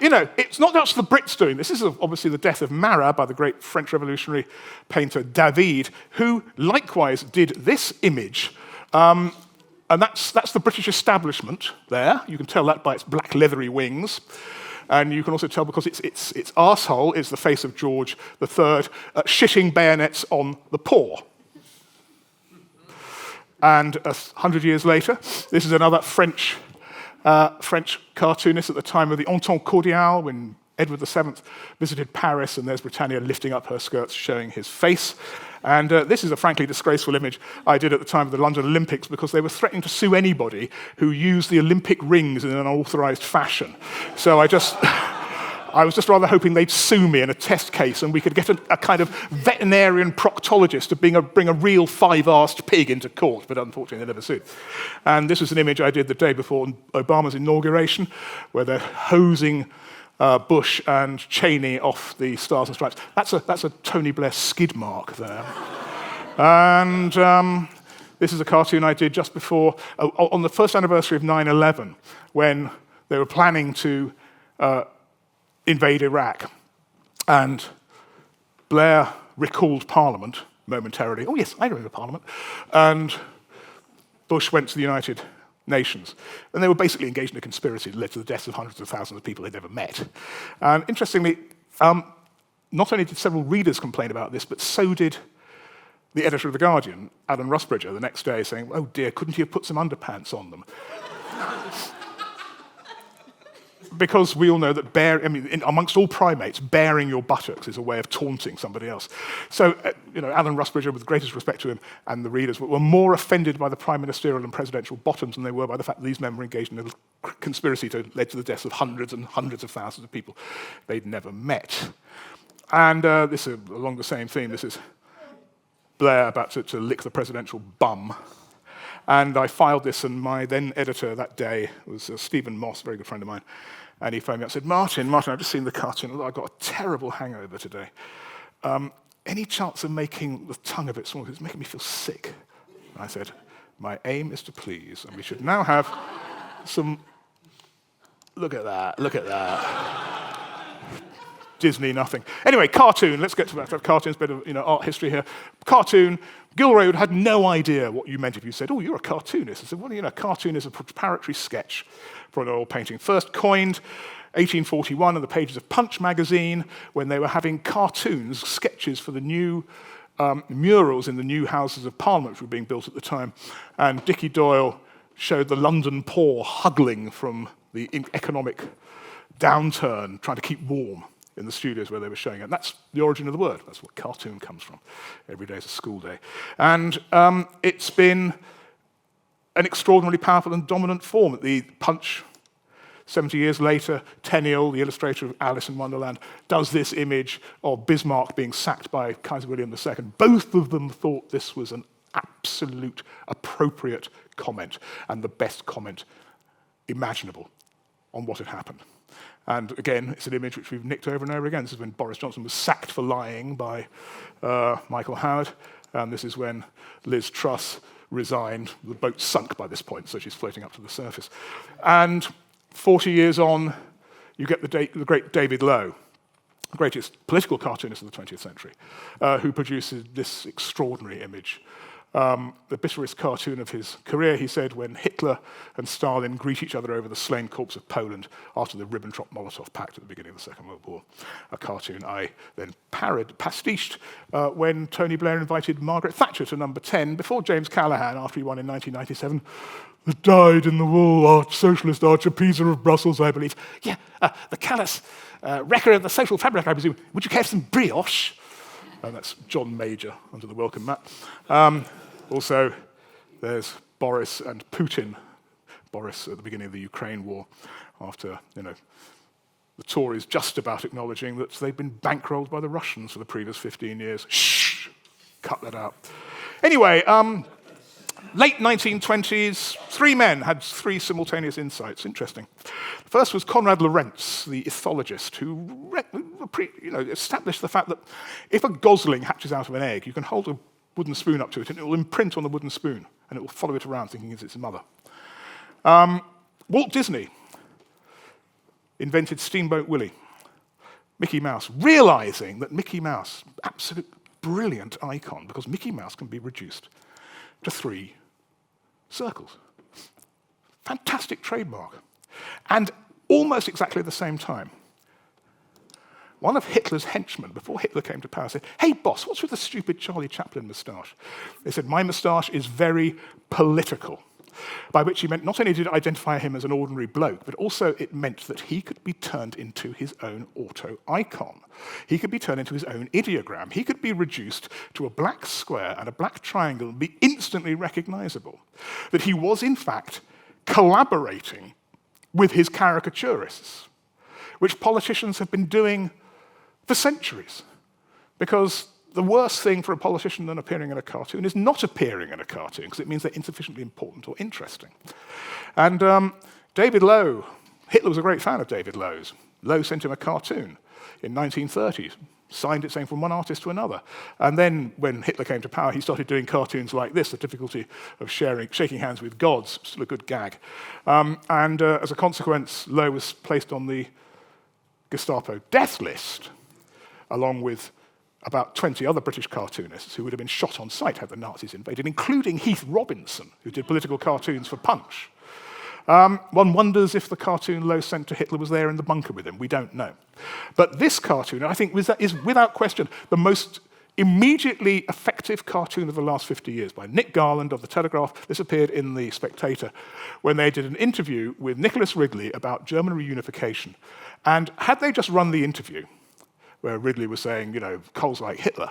it's not just the Brits doing this. This is obviously the death of Marat by the great French revolutionary painter David, who likewise did this image. And that's the British establishment there. You can tell that by its black leathery wings. And you can also tell because its arsehole is the face of George III shitting bayonets on the poor. And 100 years later, this is another French cartoonist at the time of the Entente Cordiale, when Edward VII visited Paris, and there's Britannia lifting up her skirts, showing his face. And this is a frankly disgraceful image I did at the time of the London Olympics, because they were threatening to sue anybody who used the Olympic rings in an unauthorized fashion. So I was just rather hoping they'd sue me in a test case, and we could get a kind of veterinarian proctologist to bring a real five-arsed pig into court, but unfortunately they never sued. And this was an image I did the day before Obama's inauguration, where they're hosing Bush and Cheney off the Stars and Stripes. That's a Tony Blair skid mark there. And this is a cartoon I did just before, on the first anniversary of 9/11, when they were planning to invade Iraq. And Blair recalled Parliament momentarily. Oh yes, I remember Parliament. And Bush went to the United Nations. And they were basically engaged in a conspiracy that led to the deaths of hundreds of thousands of people they'd never met. And interestingly, not only did several readers complain about this, but so did the editor of The Guardian, Alan Rusbridger, the next day, saying, "Oh dear, couldn't you have put some underpants on them?" Because we all know that amongst all primates, baring your buttocks is a way of taunting somebody else. So, Alan Rusbridger, with the greatest respect to him, and the readers were more offended by the prime ministerial and presidential bottoms than they were by the fact that these men were engaged in a conspiracy to lead to the deaths of hundreds and hundreds of thousands of people they'd never met. And this is along the same theme. This is Blair about to lick the presidential bum. And I filed this, and my then editor that day was Stephen Moss, a very good friend of mine. And he phoned me up and said, Martin, I've just seen the cartoon. I've got a terrible hangover today. Any chance of making the tongue a bit smaller? It's making me feel sick. And I said, my aim is to please. And we should now have some... Look at that. Disney, nothing. Anyway, cartoon. Let's get to that. Cartoon's a bit of art history here. Cartoon. Gillray would have had no idea what you meant if you said, "Oh, you're a cartoonist." I said, "Well, a cartoon is a preparatory sketch for an oil painting." First coined 1841 in the pages of Punch magazine when they were having cartoons, sketches for the new murals in the new Houses of Parliament which were being built at the time. And Dickie Doyle showed the London poor huddling from the economic downturn, trying to keep warm in the studios where they were showing it. And that's the origin of the word. That's what cartoon comes from. Every day is a school day. And it's been an extraordinarily powerful and dominant form. The Punch, 70 years later, Tenniel, the illustrator of Alice in Wonderland, does this image of Bismarck being sacked by Kaiser William II. Both of them thought this was an absolute appropriate comment and the best comment imaginable on what had happened. And again, it's an image which we've nicked over and over again. This is when Boris Johnson was sacked for lying by Michael Howard. And this is when Liz Truss resigned. The boat sunk by this point, so she's floating up to the surface. And 40 years on, you get the great David Low, the greatest political cartoonist of the 20th century, who produces this extraordinary image. The bitterest cartoon of his career, he said, when Hitler and Stalin greet each other over the slain corpse of Poland after the Ribbentrop-Molotov Pact at the beginning of the Second World War. A cartoon I then pastiched when Tony Blair invited Margaret Thatcher to number 10 before James Callaghan, after he won in 1997. The dyed-in-the-wool socialist archipelago of Brussels, I believe. Yeah, the callous wrecker of the social fabric, I presume. Would you care for some brioche? And that's John Major under the welcome mat. Also, there's Boris and Putin. Boris at the beginning of the Ukraine war, after the Tories just about acknowledging that they'd been bankrolled by the Russians for the previous 15 years. Shh! Cut that out. Anyway, late 1920s, three men had three simultaneous insights. Interesting. The first was Konrad Lorenz, the ethologist, who established the fact that if a gosling hatches out of an egg, you can hold a wooden spoon up to it and it will imprint on the wooden spoon and it will follow it around thinking it's its mother. Walt Disney invented Steamboat Willie, Mickey Mouse, realizing that Mickey Mouse, absolute brilliant icon, because Mickey Mouse can be reduced to three circles. Fantastic trademark. And almost exactly at the same time, one of Hitler's henchmen, before Hitler came to power, said, "Hey, boss, what's with the stupid Charlie Chaplin moustache?" They said, "My moustache is very political," by which he meant not only did it identify him as an ordinary bloke, but also it meant that he could be turned into his own auto-icon. He could be turned into his own ideogram. He could be reduced to a black square and a black triangle and be instantly recognizable. That he was, in fact, collaborating with his caricaturists, which politicians have been doing for centuries. Because the worst thing for a politician than appearing in a cartoon is not appearing in a cartoon, because it means they're insufficiently important or interesting. And David Low, Hitler was a great fan of David Low's. Low sent him a cartoon in 1930, signed it saying from one artist to another. And then when Hitler came to power, he started doing cartoons like this, the difficulty of shaking hands with gods, still a good gag. As a consequence, Low was placed on the Gestapo death list, along with about 20 other British cartoonists who would have been shot on sight had the Nazis invaded, including Heath Robinson, who did political cartoons for Punch. One wonders if the cartoon Low sent to Hitler was there in the bunker with him. We don't know. But this cartoon, I think, is without question the most immediately effective cartoon of the last 50 years, by Nick Garland of The Telegraph. This appeared in The Spectator when they did an interview with Nicholas Ridley about German reunification. And had they just run the interview, where Ridley was saying, Cole's like Hitler,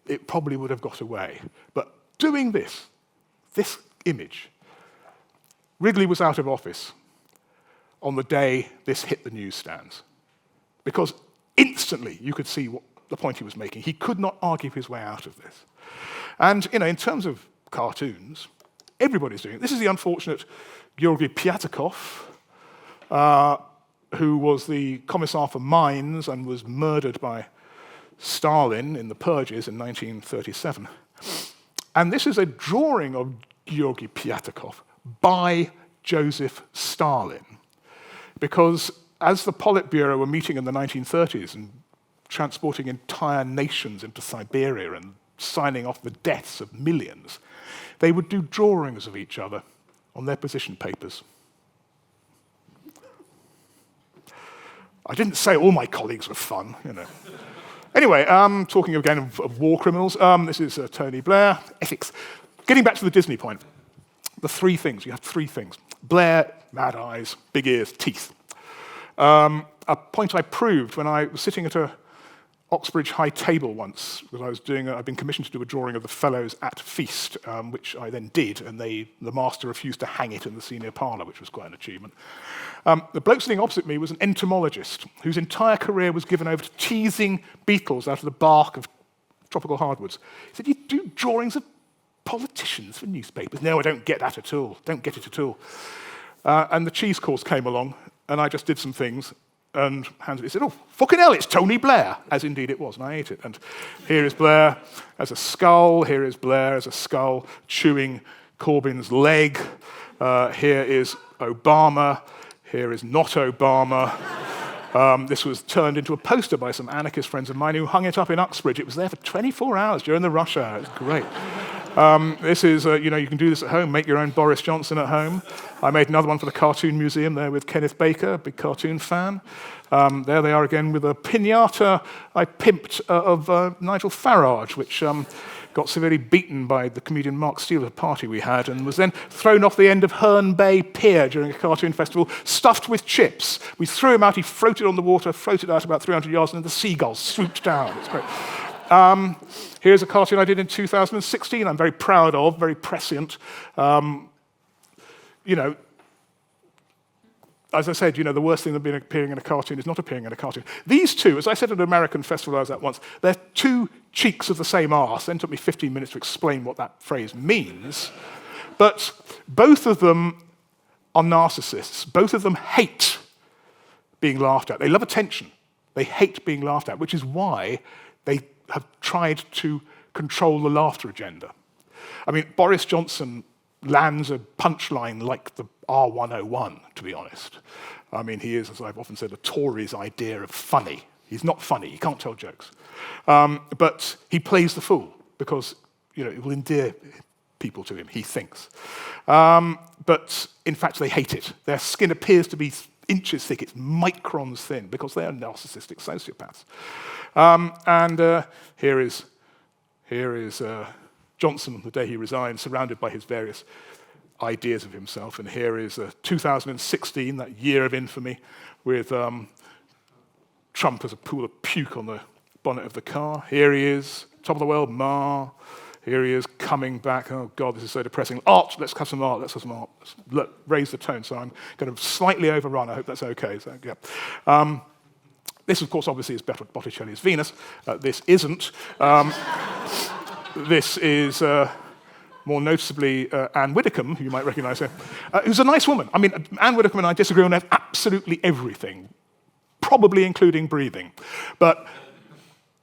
it probably would have got away. But doing this image, Ridley was out of office on the day this hit the newsstands, because instantly you could see what the point he was making. He could not argue his way out of this. And in terms of cartoons, everybody's doing it. This is the unfortunate Georgy Pyatakov, who was the commissar for mines and was murdered by Stalin in the purges in 1937. And this is a drawing of Georgy Pyatakov by Joseph Stalin, because as the Politburo were meeting in the 1930s and transporting entire nations into Siberia and signing off the deaths of millions, they would do drawings of each other on their position papers. I didn't say all my colleagues were fun, you know. Anyway, talking again of war criminals, this is Tony Blair, ethics. Getting back to the Disney point, the three things, you have three things. Blair, mad eyes, big ears, teeth. A point I proved when I was sitting at a Oxbridge High table once, because I'd been commissioned to do a drawing of the Fellows at Feast, which I then did, and the master refused to hang it in the senior parlour, which was quite an achievement. The bloke sitting opposite me was an entomologist whose entire career was given over to teasing beetles out of the bark of tropical hardwoods. He said, "You do drawings of politicians for newspapers?" "No, I don't get that at all. Don't get it at all." And the cheese course came along, and I just did some things, and handed it, said, "Oh, fucking hell, it's Tony Blair," as indeed it was, and I ate it. And here is Blair as a skull, here is Blair as a skull chewing Corbyn's leg, here is Obama, here is not Obama. This was turned into a poster by some anarchist friends of mine who hung it up in Uxbridge. It was there for 24 hours during the rush hour. It's great. This is, you can do this at home, make your own Boris Johnson at home. I made another one for the Cartoon Museum there with Kenneth Baker, big cartoon fan. There they are again with a piñata I pimped of Nigel Farage, which got severely beaten by the comedian Mark Steele at a party we had, and was then thrown off the end of Herne Bay Pier during a cartoon festival, stuffed with chips. We threw him out, he floated on the water, floated out about 300 yards, and then the seagulls swooped down. It's great. Here's a cartoon I did in 2016 I'm very proud of, very prescient. As I said, the worst thing than appearing in a cartoon is not appearing in a cartoon. These two, as I said at an American festival I was at once, they're two cheeks of the same arse. Then it took me 15 minutes to explain what that phrase means. But both of them are narcissists. Both of them hate being laughed at. They love attention. They hate being laughed at, which is why they have tried to control the laughter agenda. I mean, Boris Johnson lands a punchline like the R101, to be honest. I mean, he is, as I've often said, a Tory's idea of funny. He's not funny, he can't tell jokes. But he plays the fool because, it will endear people to him, he thinks. But in fact, they hate it. Their skin appears to be inches thick, it's microns thin, because they are narcissistic sociopaths. And here is Johnson, the day he resigned, surrounded by his various ideas of himself. And here is 2016, that year of infamy, with Trump as a pool of puke on the bonnet of the car. Here he is, top of the world, Ma. Here he is coming back. Oh, God, this is so depressing. Art, let's have some art, let's have some art. Let's raise the tone, so I'm going to slightly overrun. I hope that's okay. So, yeah. This, of course, obviously is Botticelli's Venus. This isn't. This is more noticeably Anne Widdecombe, who you might recognize her, who's a nice woman. I mean, Anne Widdecombe and I disagree on absolutely everything, probably including breathing. But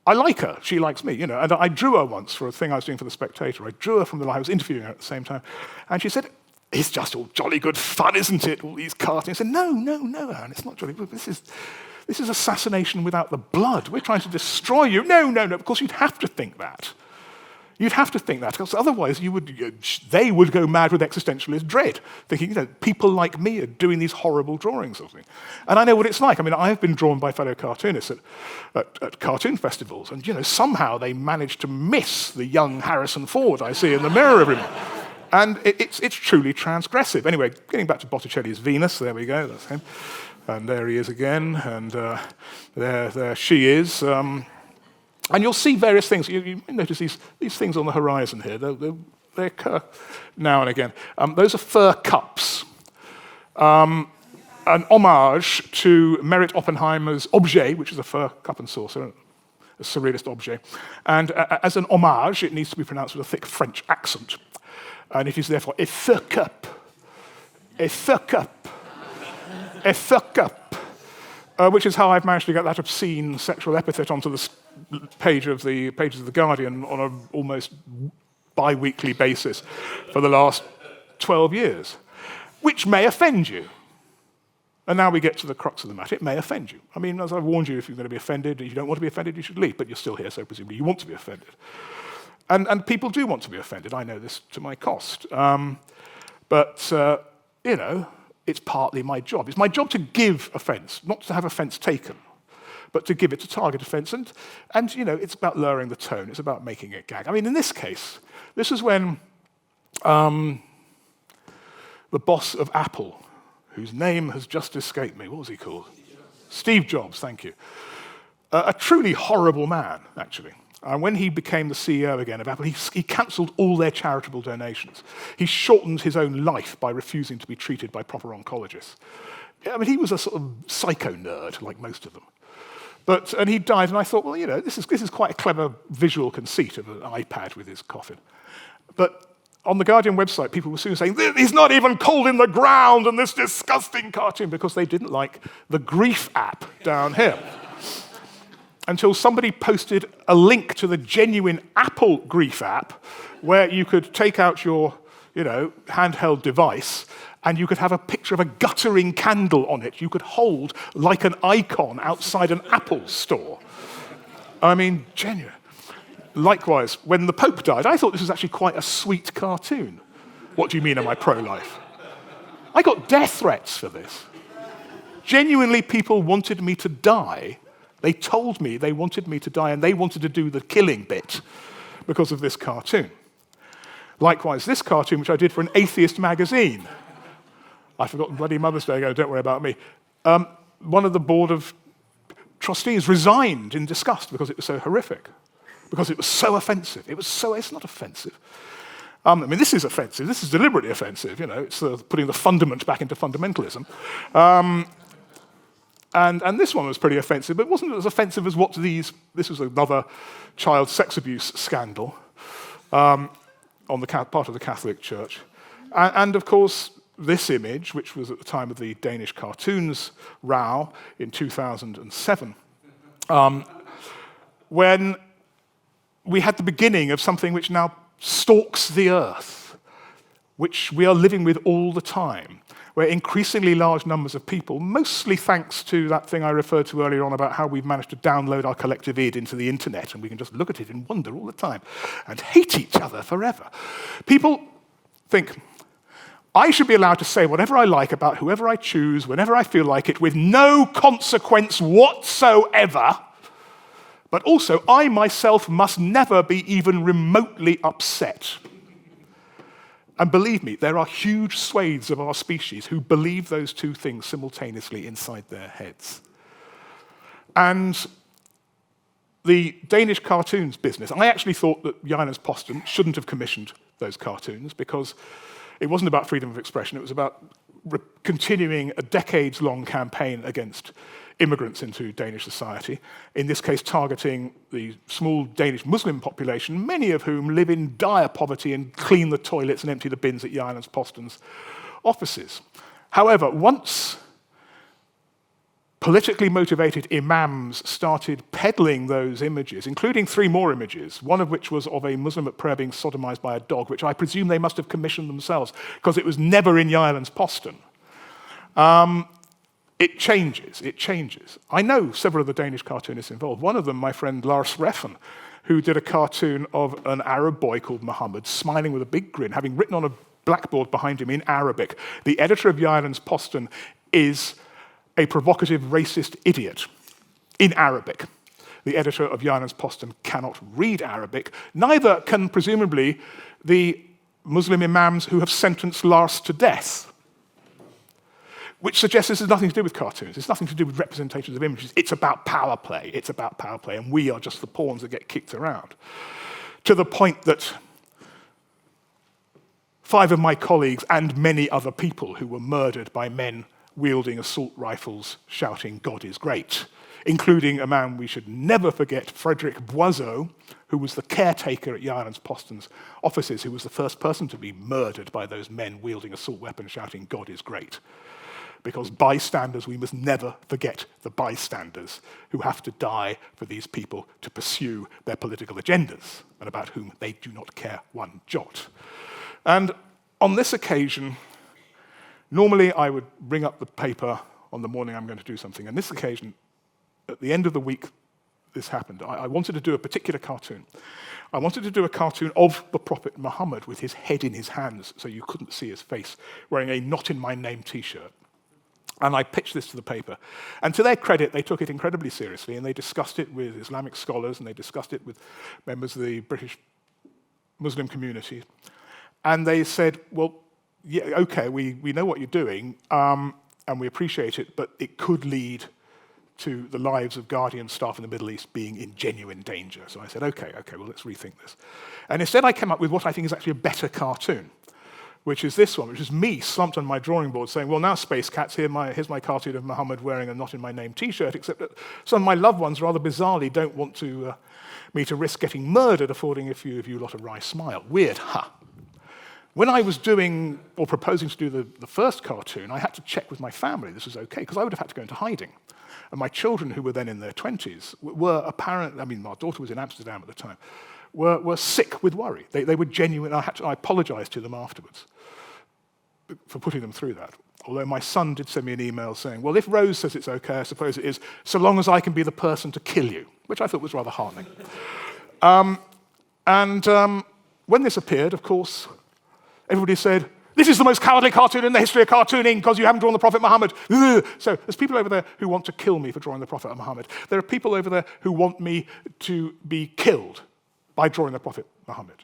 I like her, she likes me, and I drew her once for a thing I was doing for The Spectator. I drew her from the line, I was interviewing her at the same time, and she said, "It's just all jolly good fun, isn't it, all these cartoons?" I said, no, Anne, it's not jolly good. This is assassination without the blood. We're trying to destroy you. No, of course you'd have to think that. You'd have to think that, because otherwise they would go mad with existentialist dread, thinking, people like me are doing these horrible drawings of me. And I know what it's like. I mean, I've been drawn by fellow cartoonists at cartoon festivals, and somehow they manage to miss the young Harrison Ford I see in the mirror every month. And it's truly transgressive. Anyway, getting back to Botticelli's Venus, there we go, that's him. And there he is again, and there she is. And you'll see various things. You notice these things on the horizon here. They occur now and again. Those are fur cups, an homage to Merritt Oppenheimer's Objet, which is a fur cup and saucer, a surrealist objet. And as an homage, it needs to be pronounced with a thick French accent. And it is therefore a fur cup, a fur cup, a fur cup, which is how I've managed to get that obscene sexual epithet onto the pages of the Guardian on an almost bi-weekly basis for the last 12 years, which may offend you. And now we get to the crux of the matter. It may offend you. I mean, as I've warned you, if you're going to be offended, if you don't want to be offended, you should leave, but you're still here, so presumably you want to be offended. And people do want to be offended. I know this to my cost. But you know, it's partly my job. It's my job to give offence, not to have offence taken, but to give it to target offence. And you know, it's about lowering the tone. It's about making it gag. I mean, in this case, this is when the boss of Apple, whose name has just escaped me, what was he called? Steve Jobs, thank you. A truly horrible man, actually. And when he became the CEO again of Apple, he cancelled all their charitable donations. He shortened his own life by refusing to be treated by proper oncologists. I mean, he was a sort of psycho nerd, like most of them. And he died, and I thought, well, you know, this is quite a clever visual conceit of an iPad with his coffin. But on the Guardian website, people were soon saying, he's not even cold in the ground and this disgusting cartoon, because they didn't like the grief app down here. Until somebody posted a link to the genuine Apple grief app where you could take out your, you know, handheld device and you could have a picture of a guttering candle on it you could hold like an icon outside an Apple store. I mean, genuine. Likewise, when the Pope died, I thought this was actually quite a sweet cartoon. What do you mean, am I pro-life? I got death threats for this. Genuinely, people wanted me to die. They told me they wanted me to die, and they wanted to do the killing bit because of this cartoon. Likewise, this cartoon, which I did for an atheist magazine. I forgot bloody Mother's Day ago, don't worry about me. One of the board of trustees resigned in disgust because it was so horrific, because it was so offensive. It's not offensive. I mean, this is offensive. This is deliberately offensive. You know, it's putting the fundament back into fundamentalism. And this one was pretty offensive, but it wasn't as offensive as what this was another child sex abuse scandal on the part of the Catholic Church. And of course, this image, which was at the time of the Danish Cartoons row in 2007, when we had the beginning of something which now stalks the earth, which we are living with all the time, where increasingly large numbers of people, mostly thanks to that thing I referred to earlier on about how we've managed to download our collective id into the internet, and we can just look at it and wonder all the time, and hate each other forever. People think, I should be allowed to say whatever I like about whoever I choose, whenever I feel like it, with no consequence whatsoever, but also I myself must never be even remotely upset. And believe me, there are huge swathes of our species who believe those two things simultaneously inside their heads. And the Danish Cartoons business, I actually thought that Jyllands-Posten shouldn't have commissioned those cartoons because it wasn't about freedom of expression, it was about continuing a decades-long campaign against immigrants into Danish society, in this case targeting the small Danish Muslim population, many of whom live in dire poverty and clean the toilets and empty the bins at Jyllands-Posten's offices. However, once politically motivated imams started peddling those images, including 3 more images, one of which was of a Muslim at prayer being sodomized by a dog, which I presume they must have commissioned themselves, because it was never in Jyllands-Posten. It changes. I know several of the Danish cartoonists involved. One of them, my friend Lars Reffen, who did a cartoon of an Arab boy called Muhammad, smiling with a big grin, having written on a blackboard behind him in Arabic, the editor of Jyllands-Posten is a provocative racist idiot, in Arabic. The editor of Jyllands-Posten cannot read Arabic, neither can presumably the Muslim imams who have sentenced Lars to death, which suggests this has nothing to do with cartoons. It's nothing to do with representations of images. It's about power play. It's about power play, and we are just the pawns that get kicked around. To the point that 5 of my colleagues and many other people who were murdered by men wielding assault rifles shouting, "God is great," including a man we should never forget, Frederick Boiseau, who was the caretaker at Jyllands-Posten's offices, who was the first person to be murdered by those men wielding assault weapons shouting, "God is great." Because bystanders, we must never forget the bystanders who have to die for these people to pursue their political agendas and about whom they do not care one jot. And on this occasion, normally I would ring up the paper on the morning I'm going to do something. And this occasion, at the end of the week, this happened. I wanted to do a particular cartoon. I wanted to do a cartoon of the Prophet Muhammad with his head in his hands so you couldn't see his face, wearing a Not in My Name t-shirt. And I pitched this to the paper. And to their credit, they took it incredibly seriously, and they discussed it with Islamic scholars, and they discussed it with members of the British Muslim community. And they said, well, yeah, okay, we know what you're doing, and we appreciate it, but it could lead to the lives of Guardian staff in the Middle East being in genuine danger. So I said, okay, well, let's rethink this. And instead I came up with what I think is actually a better cartoon, which is this one, which is me slumped on my drawing board saying, well, now Space Cats, here's my cartoon of Muhammad wearing a Not in My Name t-shirt, except that some of my loved ones rather bizarrely don't want me to risk getting murdered, affording a few of you lot a wry smile. Weird, huh? When I was doing, or proposing to do the first cartoon, I had to check with my family this was okay, because I would have had to go into hiding. And my children, who were then in their 20s, were apparently, I mean, my daughter was in Amsterdam at the time, were sick with worry. They were genuine. I apologized to them afterwards for putting them through that. Although my son did send me an email saying, well, if Rose says it's okay, I suppose it is, so long as I can be the person to kill you, which I thought was rather heartening. When this appeared, of course, everybody said, this is the most cowardly cartoon in the history of cartooning because you haven't drawn the Prophet Muhammad. Ugh. So there's people over there who want to kill me for drawing the Prophet Muhammad. There are people over there who want me to be killed by drawing the Prophet Muhammad.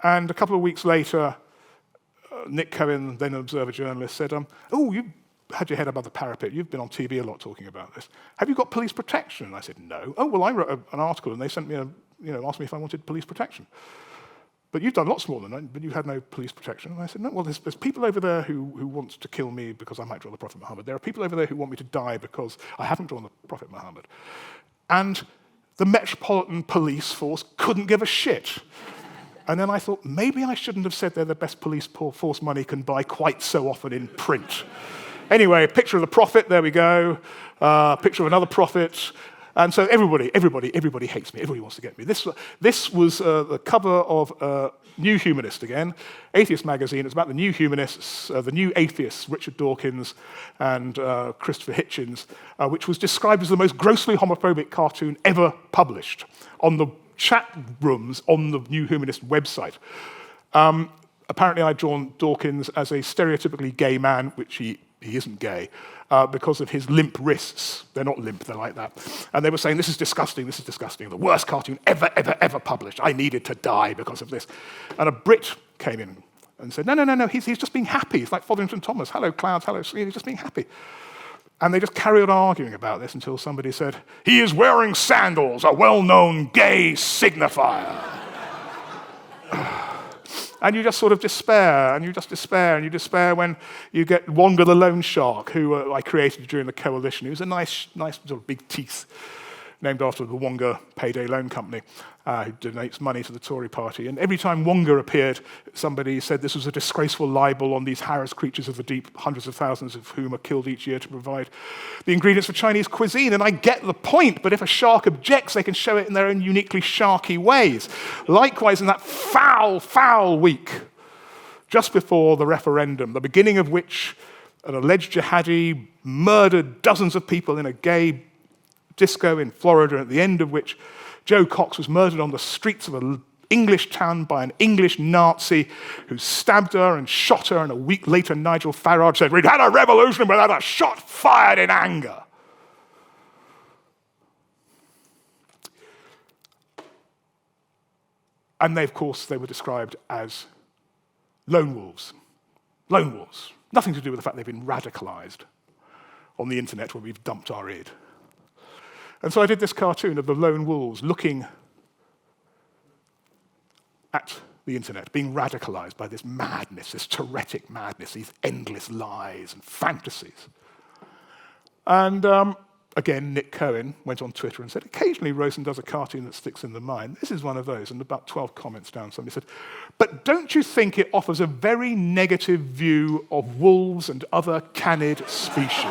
And a couple of weeks later, Nick Cohen, then an Observer journalist, said, oh, you had your head above the parapet. You've been on TV a lot talking about this. Have you got police protection? And I said, no. Oh, well, I wrote an article and they sent me asked me if I wanted police protection. But you've done lots more than that, but you had no police protection. And I said, no, well, there's people over there who want to kill me because I might draw the Prophet Muhammad. There are people over there who want me to die because I haven't drawn the Prophet Muhammad. And the Metropolitan Police Force couldn't give a shit. And then I thought, maybe I shouldn't have said they're the best police force money can buy quite so often in print. Anyway, picture of the Prophet, there we go. Picture of another prophet. And so everybody hates me. Everybody wants to get me. This was the cover of New Humanist again, Atheist magazine. It's about the New Humanists, the New Atheists, Richard Dawkins and Christopher Hitchens, which was described as the most grossly homophobic cartoon ever published on the chat rooms on the New Humanist website. Apparently I'd drawn Dawkins as a stereotypically gay man, which he isn't gay, because of his limp wrists. They're not limp, they're like that. And they were saying, this is disgusting, the worst cartoon ever published. I needed to die because of this. And a Brit came in and said, no, he's just being happy. It's like Fotherington Thomas, hello clouds, hello screen, he's just being happy. And they just carried on arguing about this until somebody said, he is wearing sandals, a well-known gay signifier. And you just sort of despair, and you despair when you get Wonga the Loan Shark, who I created during the coalition. He was a nice sort of big teeth, named after the Wonga Payday Loan Company, who donates money to the Tory party. And every time Wonga appeared, somebody said this was a disgraceful libel on these harassed creatures of the deep, hundreds of thousands of whom are killed each year to provide the ingredients for Chinese cuisine. And I get the point, but if a shark objects, they can show it in their own uniquely sharky ways. Likewise, in that foul week, just before the referendum, the beginning of which an alleged jihadi murdered dozens of people in a gay disco in Florida, at the end of which Joe Cox was murdered on the streets of an English town by an English Nazi who stabbed her and shot her, and a week later Nigel Farage said, we'd had a revolution without a shot fired in anger. And they, of course, they were described as lone wolves. Lone wolves. Nothing to do with the fact they've been radicalized on the internet where we've dumped our id. And so I did this cartoon of the lone wolves looking at the internet, being radicalized by this madness, this Tourettic madness, these endless lies and fantasies. And again, Nick Cohen went on Twitter and said, occasionally Rowson does a cartoon that sticks in the mind. This is one of those. And about 12 comments down, somebody said, but don't you think it offers a very negative view of wolves and other canid species?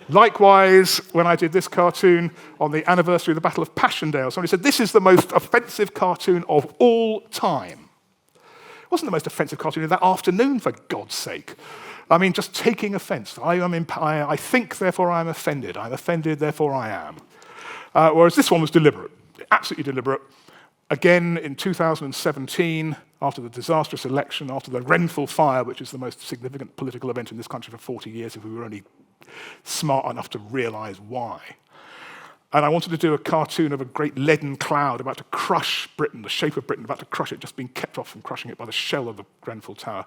Likewise, when I did this cartoon on the anniversary of the Battle of Passchendaele, somebody said, this is the most offensive cartoon of all time. It wasn't the most offensive cartoon of that afternoon, for God's sake. I mean, just taking offence. I think, therefore I am offended. I'm offended, therefore I am. Whereas this one was deliberate, absolutely deliberate. Again, in 2017, after the disastrous election, after the Grenfell fire, which is the most significant political event in this country for 40 years, if we were only smart enough to realise why. And I wanted to do a cartoon of a great leaden cloud about to crush Britain, the shape of Britain, about to crush it, just being kept off from crushing it by the shell of the Grenfell Tower.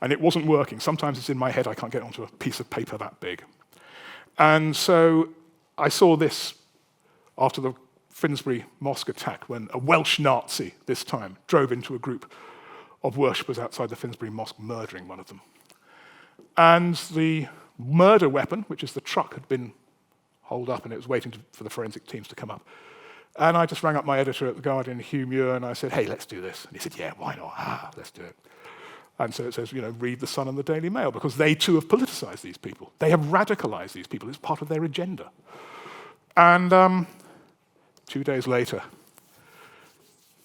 And it wasn't working. Sometimes it's in my head, I can't get onto a piece of paper that big. And so I saw this after the Finsbury Mosque attack, when a Welsh Nazi, this time, drove into a group of worshippers outside the Finsbury Mosque, murdering one of them. And the murder weapon, which is the truck, had been holed up, and it was waiting for the forensic teams to come up. And I just rang up my editor at The Guardian, Hugh Muir, and I said, hey, let's do this. And he said, yeah, why not? Let's do it. And so it says, read The Sun and the Daily Mail, because they too have politicized these people. They have radicalized these people. It's part of their agenda. And 2 days later,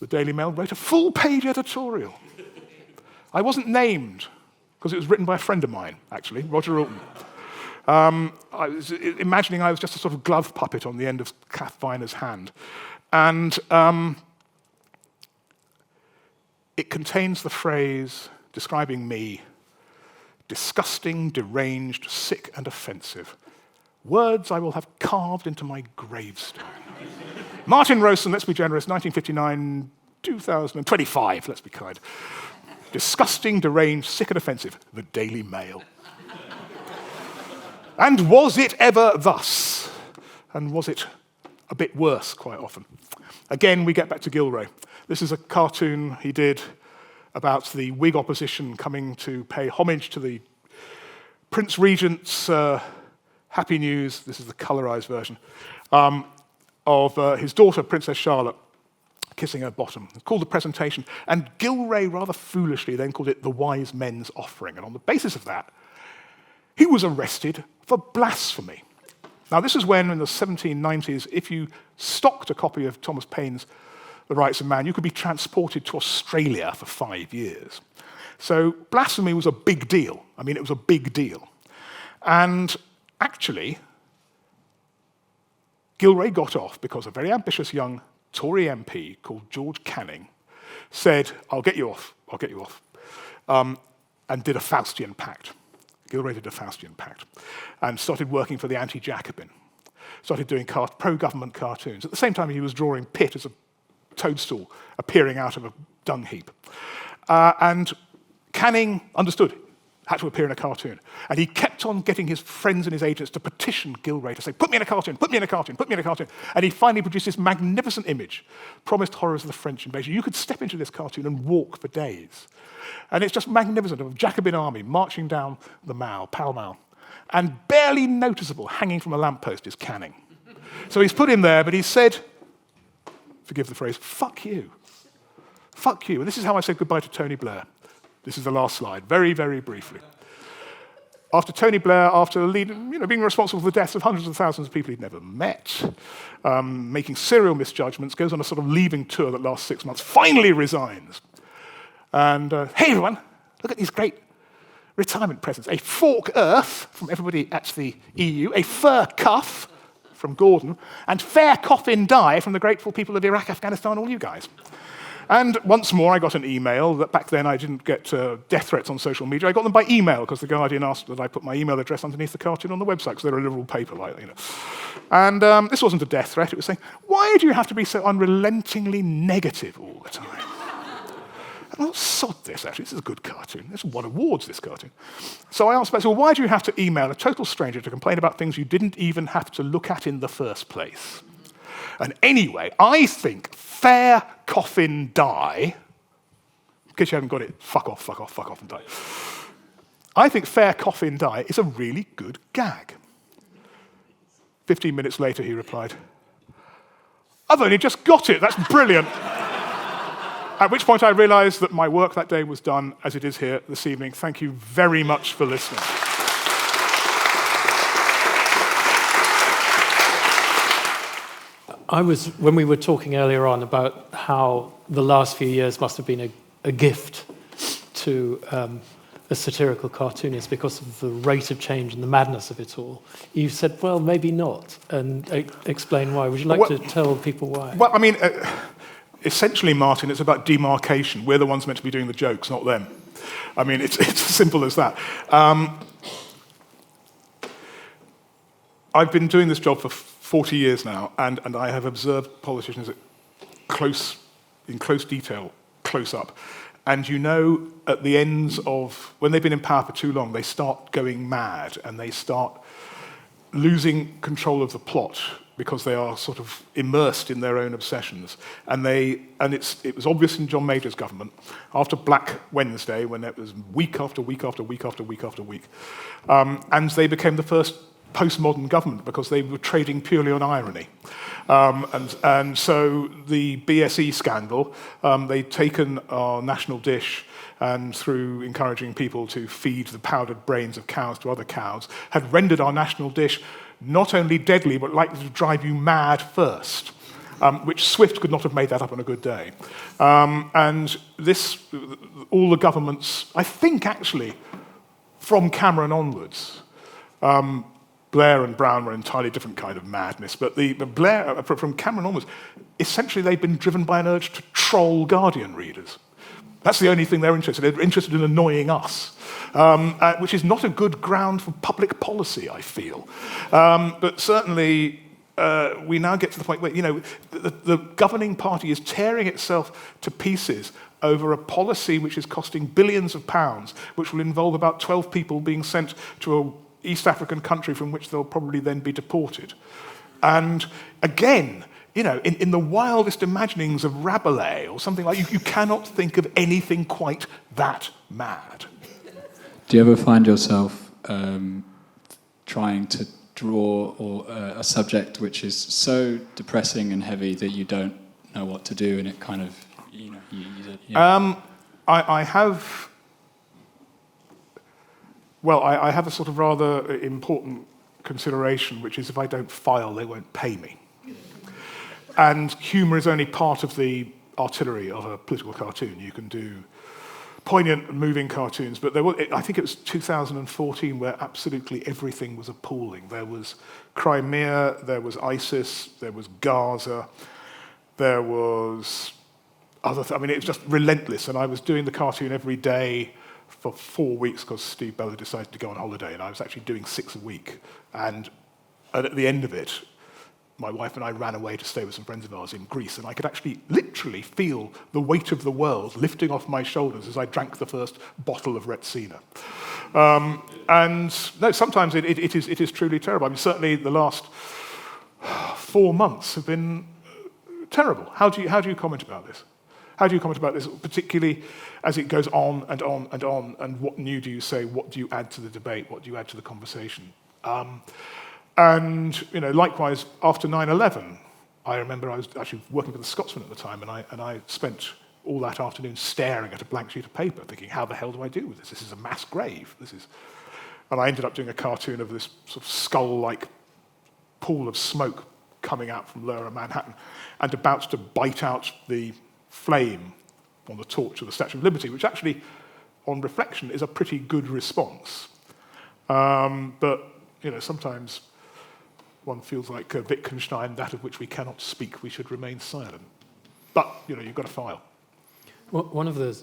the Daily Mail wrote a full-page editorial. I wasn't named, because it was written by a friend of mine, actually, Roger Alton. I was imagining I was just a sort of glove puppet on the end of Kath Viner's hand. And it contains the phrase describing me, disgusting, deranged, sick, and offensive. Words I will have carved into my gravestone. Martin Rowson, let's be generous, 1959, 2025, let's be kind. Disgusting, deranged, sick, and offensive. The Daily Mail. And was it ever thus? And was it a bit worse quite often? Again, we get back to Gillray. This is a cartoon he did about the Whig opposition coming to pay homage to the Prince Regent's happy news, this is the colorized version, of his daughter, Princess Charlotte, kissing her bottom. It's called The Presentation. And Gillray, rather foolishly, then called it The Wise Men's Offering. And on the basis of that, he was arrested for blasphemy. Now, this is when, in the 1790s, if you stocked a copy of Thomas Paine's The Rights of Man, you could be transported to Australia for 5 years. So blasphemy was a big deal. I mean, it was a big deal. And actually, Gillray got off because a very ambitious young Tory MP called George Canning said, I'll get you off, and did a Faustian pact. Gillray did a Faustian pact and started working for the anti-Jacobin, started doing pro-government cartoons. At the same time, he was drawing Pitt as a toadstool appearing out of a dung heap. And Canning understood, had to appear in a cartoon. And he kept on getting his friends and his agents to petition Gillray to say, put me in a cartoon, put me in a cartoon, put me in a cartoon. And he finally produced this magnificent image, promised horrors of the French invasion. You could step into this cartoon and walk for days. And it's just magnificent, of a Jacobin army marching down the Mall, Pall Mall. And barely noticeable, hanging from a lamppost, is Canning. So he's put him there, but he said, forgive the phrase, fuck you. Fuck you. And this is how I said goodbye to Tony Blair. This is the last slide, very, very briefly. After Tony Blair, after being responsible for the deaths of hundreds of thousands of people he'd never met, making serial misjudgments, goes on a sort of leaving tour that lasts 6 months, finally resigns. And, hey everyone, look at these great retirement presents. A fork earth from everybody at the EU, a fur cuff from Gordon, and fair coffin dye from the grateful people of Iraq, Afghanistan, all you guys. And once more, I got an email that back then I didn't get death threats on social media. I got them by email because the Guardian asked that I put my email address underneath the cartoon on the website because they're a liberal paper, And this wasn't a death threat. It was saying, why do you have to be so unrelentingly negative all the time? And I'll sod this, actually. This is a good cartoon. This won awards, this cartoon. So I asked back, so why do you have to email a total stranger to complain about things you didn't even have to look at in the first place? And anyway, I think fair coffin dye, in case you haven't got it, fuck off, and die. I think fair coffin dye is a really good gag. 15 minutes later, he replied, I've only just got it, that's brilliant. At which point I realized that my work that day was done, as it is here this evening. Thank you very much for listening. When we were talking earlier on about how the last few years must have been a gift to a satirical cartoonist because of the rate of change and the madness of it all. You said, well, maybe not, and explain why. Would you like to tell people why? Well, I mean, essentially, Martin, it's about demarcation. We're the ones meant to be doing the jokes, not them. I mean, it's as simple as that. I've been doing this job for 40 years now, and I have observed politicians in close detail, close up. And you know, at the ends of, when they've been in power for too long, they start going mad and they start losing control of the plot because they are sort of immersed in their own obsessions. And it was obvious in John Major's government, after Black Wednesday, when it was week after week after week after week after week. And they became the first postmodern government because they were trading purely on irony. And so the BSE scandal, they'd taken our national dish and through encouraging people to feed the powdered brains of cows to other cows, had rendered our national dish not only deadly, but likely to drive you mad first, which Swift could not have made that up on a good day. And this, all the governments, I think actually, from Cameron onwards, Blair and Brown were an entirely different kind of madness, but the Blair, from Cameron onwards, essentially they've been driven by an urge to troll Guardian readers. That's the only thing they're interested in. They're interested in annoying us, which is not a good ground for public policy, I feel. But certainly, we now get to the point where, you know, the governing party is tearing itself to pieces over a policy which is costing billions of pounds, which will involve about 12 people being sent to a East African country from which they'll probably then be deported. And again, you know, in the wildest imaginings of Rabelais or something like, you cannot think of anything quite that mad. Do you ever find yourself trying to draw a subject which is so depressing and heavy that you don't know what to do, and it kind of, you know, I have. Well, I have a sort of rather important consideration, which is if I don't file, they won't pay me. And humour is only part of the artillery of a political cartoon. You can do poignant and moving cartoons, but I think it was 2014 where absolutely everything was appalling. There was Crimea, there was ISIS, there was Gaza, there was I mean, it was just relentless, and I was doing the cartoon every day for 4 weeks because Steve Bella decided to go on holiday, and I was actually doing 6 a week. And at the end of it, my wife and I ran away to stay with some friends of ours in Greece, and I could actually literally feel the weight of the world lifting off my shoulders as I drank the first bottle of Retsina. And no, sometimes it is truly terrible. I mean, certainly the last 4 months have been terrible. How do you comment about this? How do you comment about this, particularly as it goes on and on and on, and what new do you say, what do you add to the debate, what do you add to the conversation? And, you know, likewise, after 9/11, I remember I was actually working for the Scotsman at the time, and I spent all that afternoon staring at a blank sheet of paper, thinking, how the hell do I deal with this? This is a mass grave. And I ended up doing a cartoon of this sort of skull-like pool of smoke coming out from lower Manhattan and about to bite out the flame on the torch of the Statue of Liberty, which actually, on reflection, is a pretty good response. But, you know, sometimes one feels like Wittgenstein, that of which we cannot speak, we should remain silent. But, you know, you've got to file. Well, one of the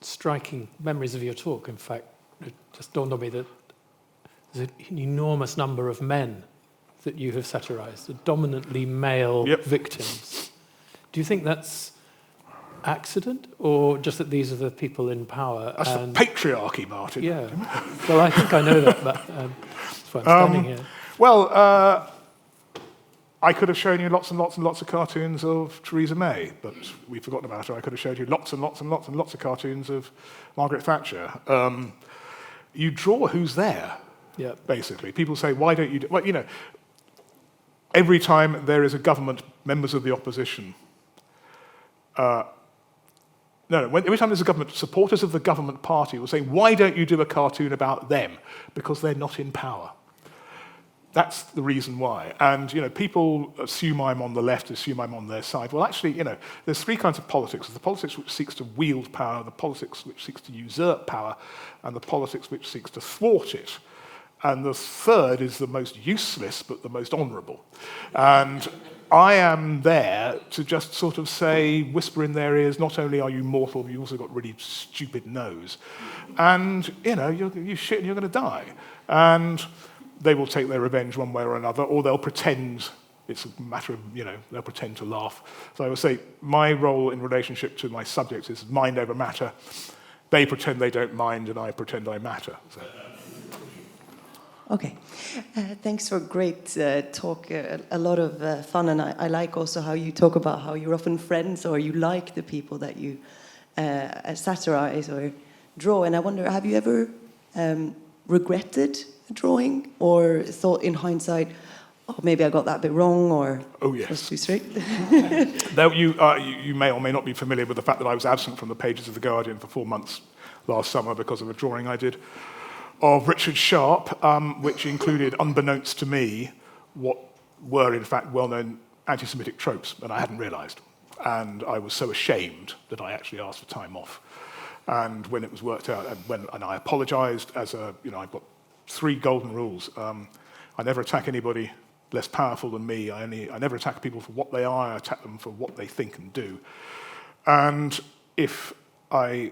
striking memories of your talk, in fact, it just dawned on me that there's an enormous number of men that you have satirized, dominantly male victims. Do you think that's accident, or just that these are the people in power? That's the patriarchy, Martin. Yeah. Well, I think I know that, but that's why I'm standing here. Well, I could have shown you lots and lots and lots of cartoons of Theresa May, but we've forgotten about her. I could have showed you lots and lots and lots and lots of cartoons of Margaret Thatcher. You draw who's there, basically. People say, why don't you do... Well, you know, every time there is a government, members of the opposition... every time there's a government, supporters of the government party will say, why don't you do a cartoon about them? Because they're not in power. That's the reason why. And, people assume I'm on the left, assume I'm on their side. Well, actually, there's three kinds of politics. There's the politics which seeks to wield power, the politics which seeks to usurp power, and the politics which seeks to thwart it. And the third is the most useless, but the most honourable. And I am there to just sort of say, whisper in their ears, not only are you mortal, but you've also got a really stupid nose. And, you shit and you're going to die. And they will take their revenge one way or another, or they'll pretend it's a matter of, they'll pretend to laugh. So I would say my role in relationship to my subjects is mind over matter. They pretend they don't mind, and I pretend I matter. So. Okay. Thanks for a great talk, a lot of fun, and I like also how you talk about how you're often friends or you like the people that you satirize or draw. And I wonder, have you ever regretted a drawing or thought in hindsight, oh, maybe I got that bit wrong, or oh, yes. was too straight? Though you may or may not be familiar with the fact that I was absent from the pages of The Guardian for 4 months last summer because of a drawing I did of Richard Sharp, which included, unbeknownst to me, what were in fact well-known anti-Semitic tropes, and I hadn't realised. And I was so ashamed that I actually asked for time off. And when it was worked out, and I apologised as I've got 3 golden rules. I never attack anybody less powerful than me. I never attack people for what they are. I attack them for what they think and do. And if I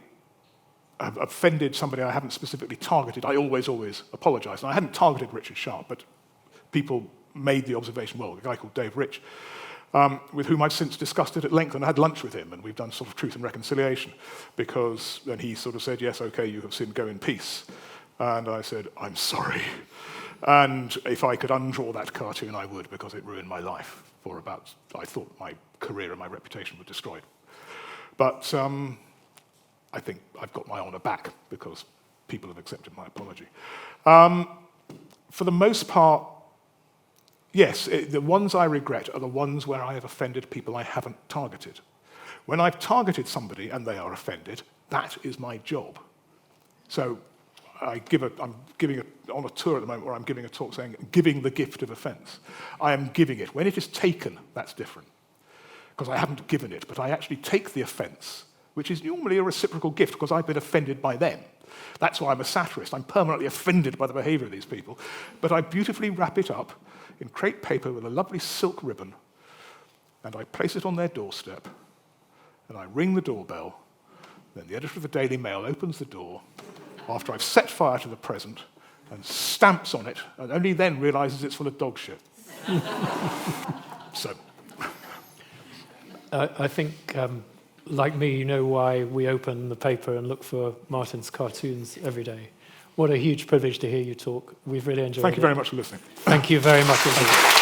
have offended somebody I haven't specifically targeted, I always apologise. And I hadn't targeted Richard Sharp, but people made the observation, well, a guy called Dave Rich, with whom I've since discussed it at length, and I had lunch with him, and we've done sort of truth and reconciliation, because then he sort of said, yes, okay, you have sinned, go in peace. And I said, I'm sorry. And if I could undraw that cartoon, I would, because it ruined my life for about, I thought my career and my reputation were destroyed. But I think I've got my honour back because people have accepted my apology. For the most part, yes, the ones I regret are the ones where I have offended people I haven't targeted. When I've targeted somebody and they are offended, that is my job. So I'm on a tour at the moment where I'm giving a talk saying, giving the gift of offence. I am giving it. When it is taken, that's different, because I haven't given it, but I actually take the offence, which is normally a reciprocal gift because I've been offended by them. That's why I'm a satirist. I'm permanently offended by the behaviour of these people. But I beautifully wrap it up in crepe paper with a lovely silk ribbon, and I place it on their doorstep, and I ring the doorbell. Then the editor of the Daily Mail opens the door after I've set fire to the present and stamps on it, and only then realises it's full of dog shit. So. I think, like me, you know why we open the paper and look for Martin's cartoons every day. What a huge privilege to hear you talk. We've really enjoyed it. Thank you very much for listening. Thank you very much indeed.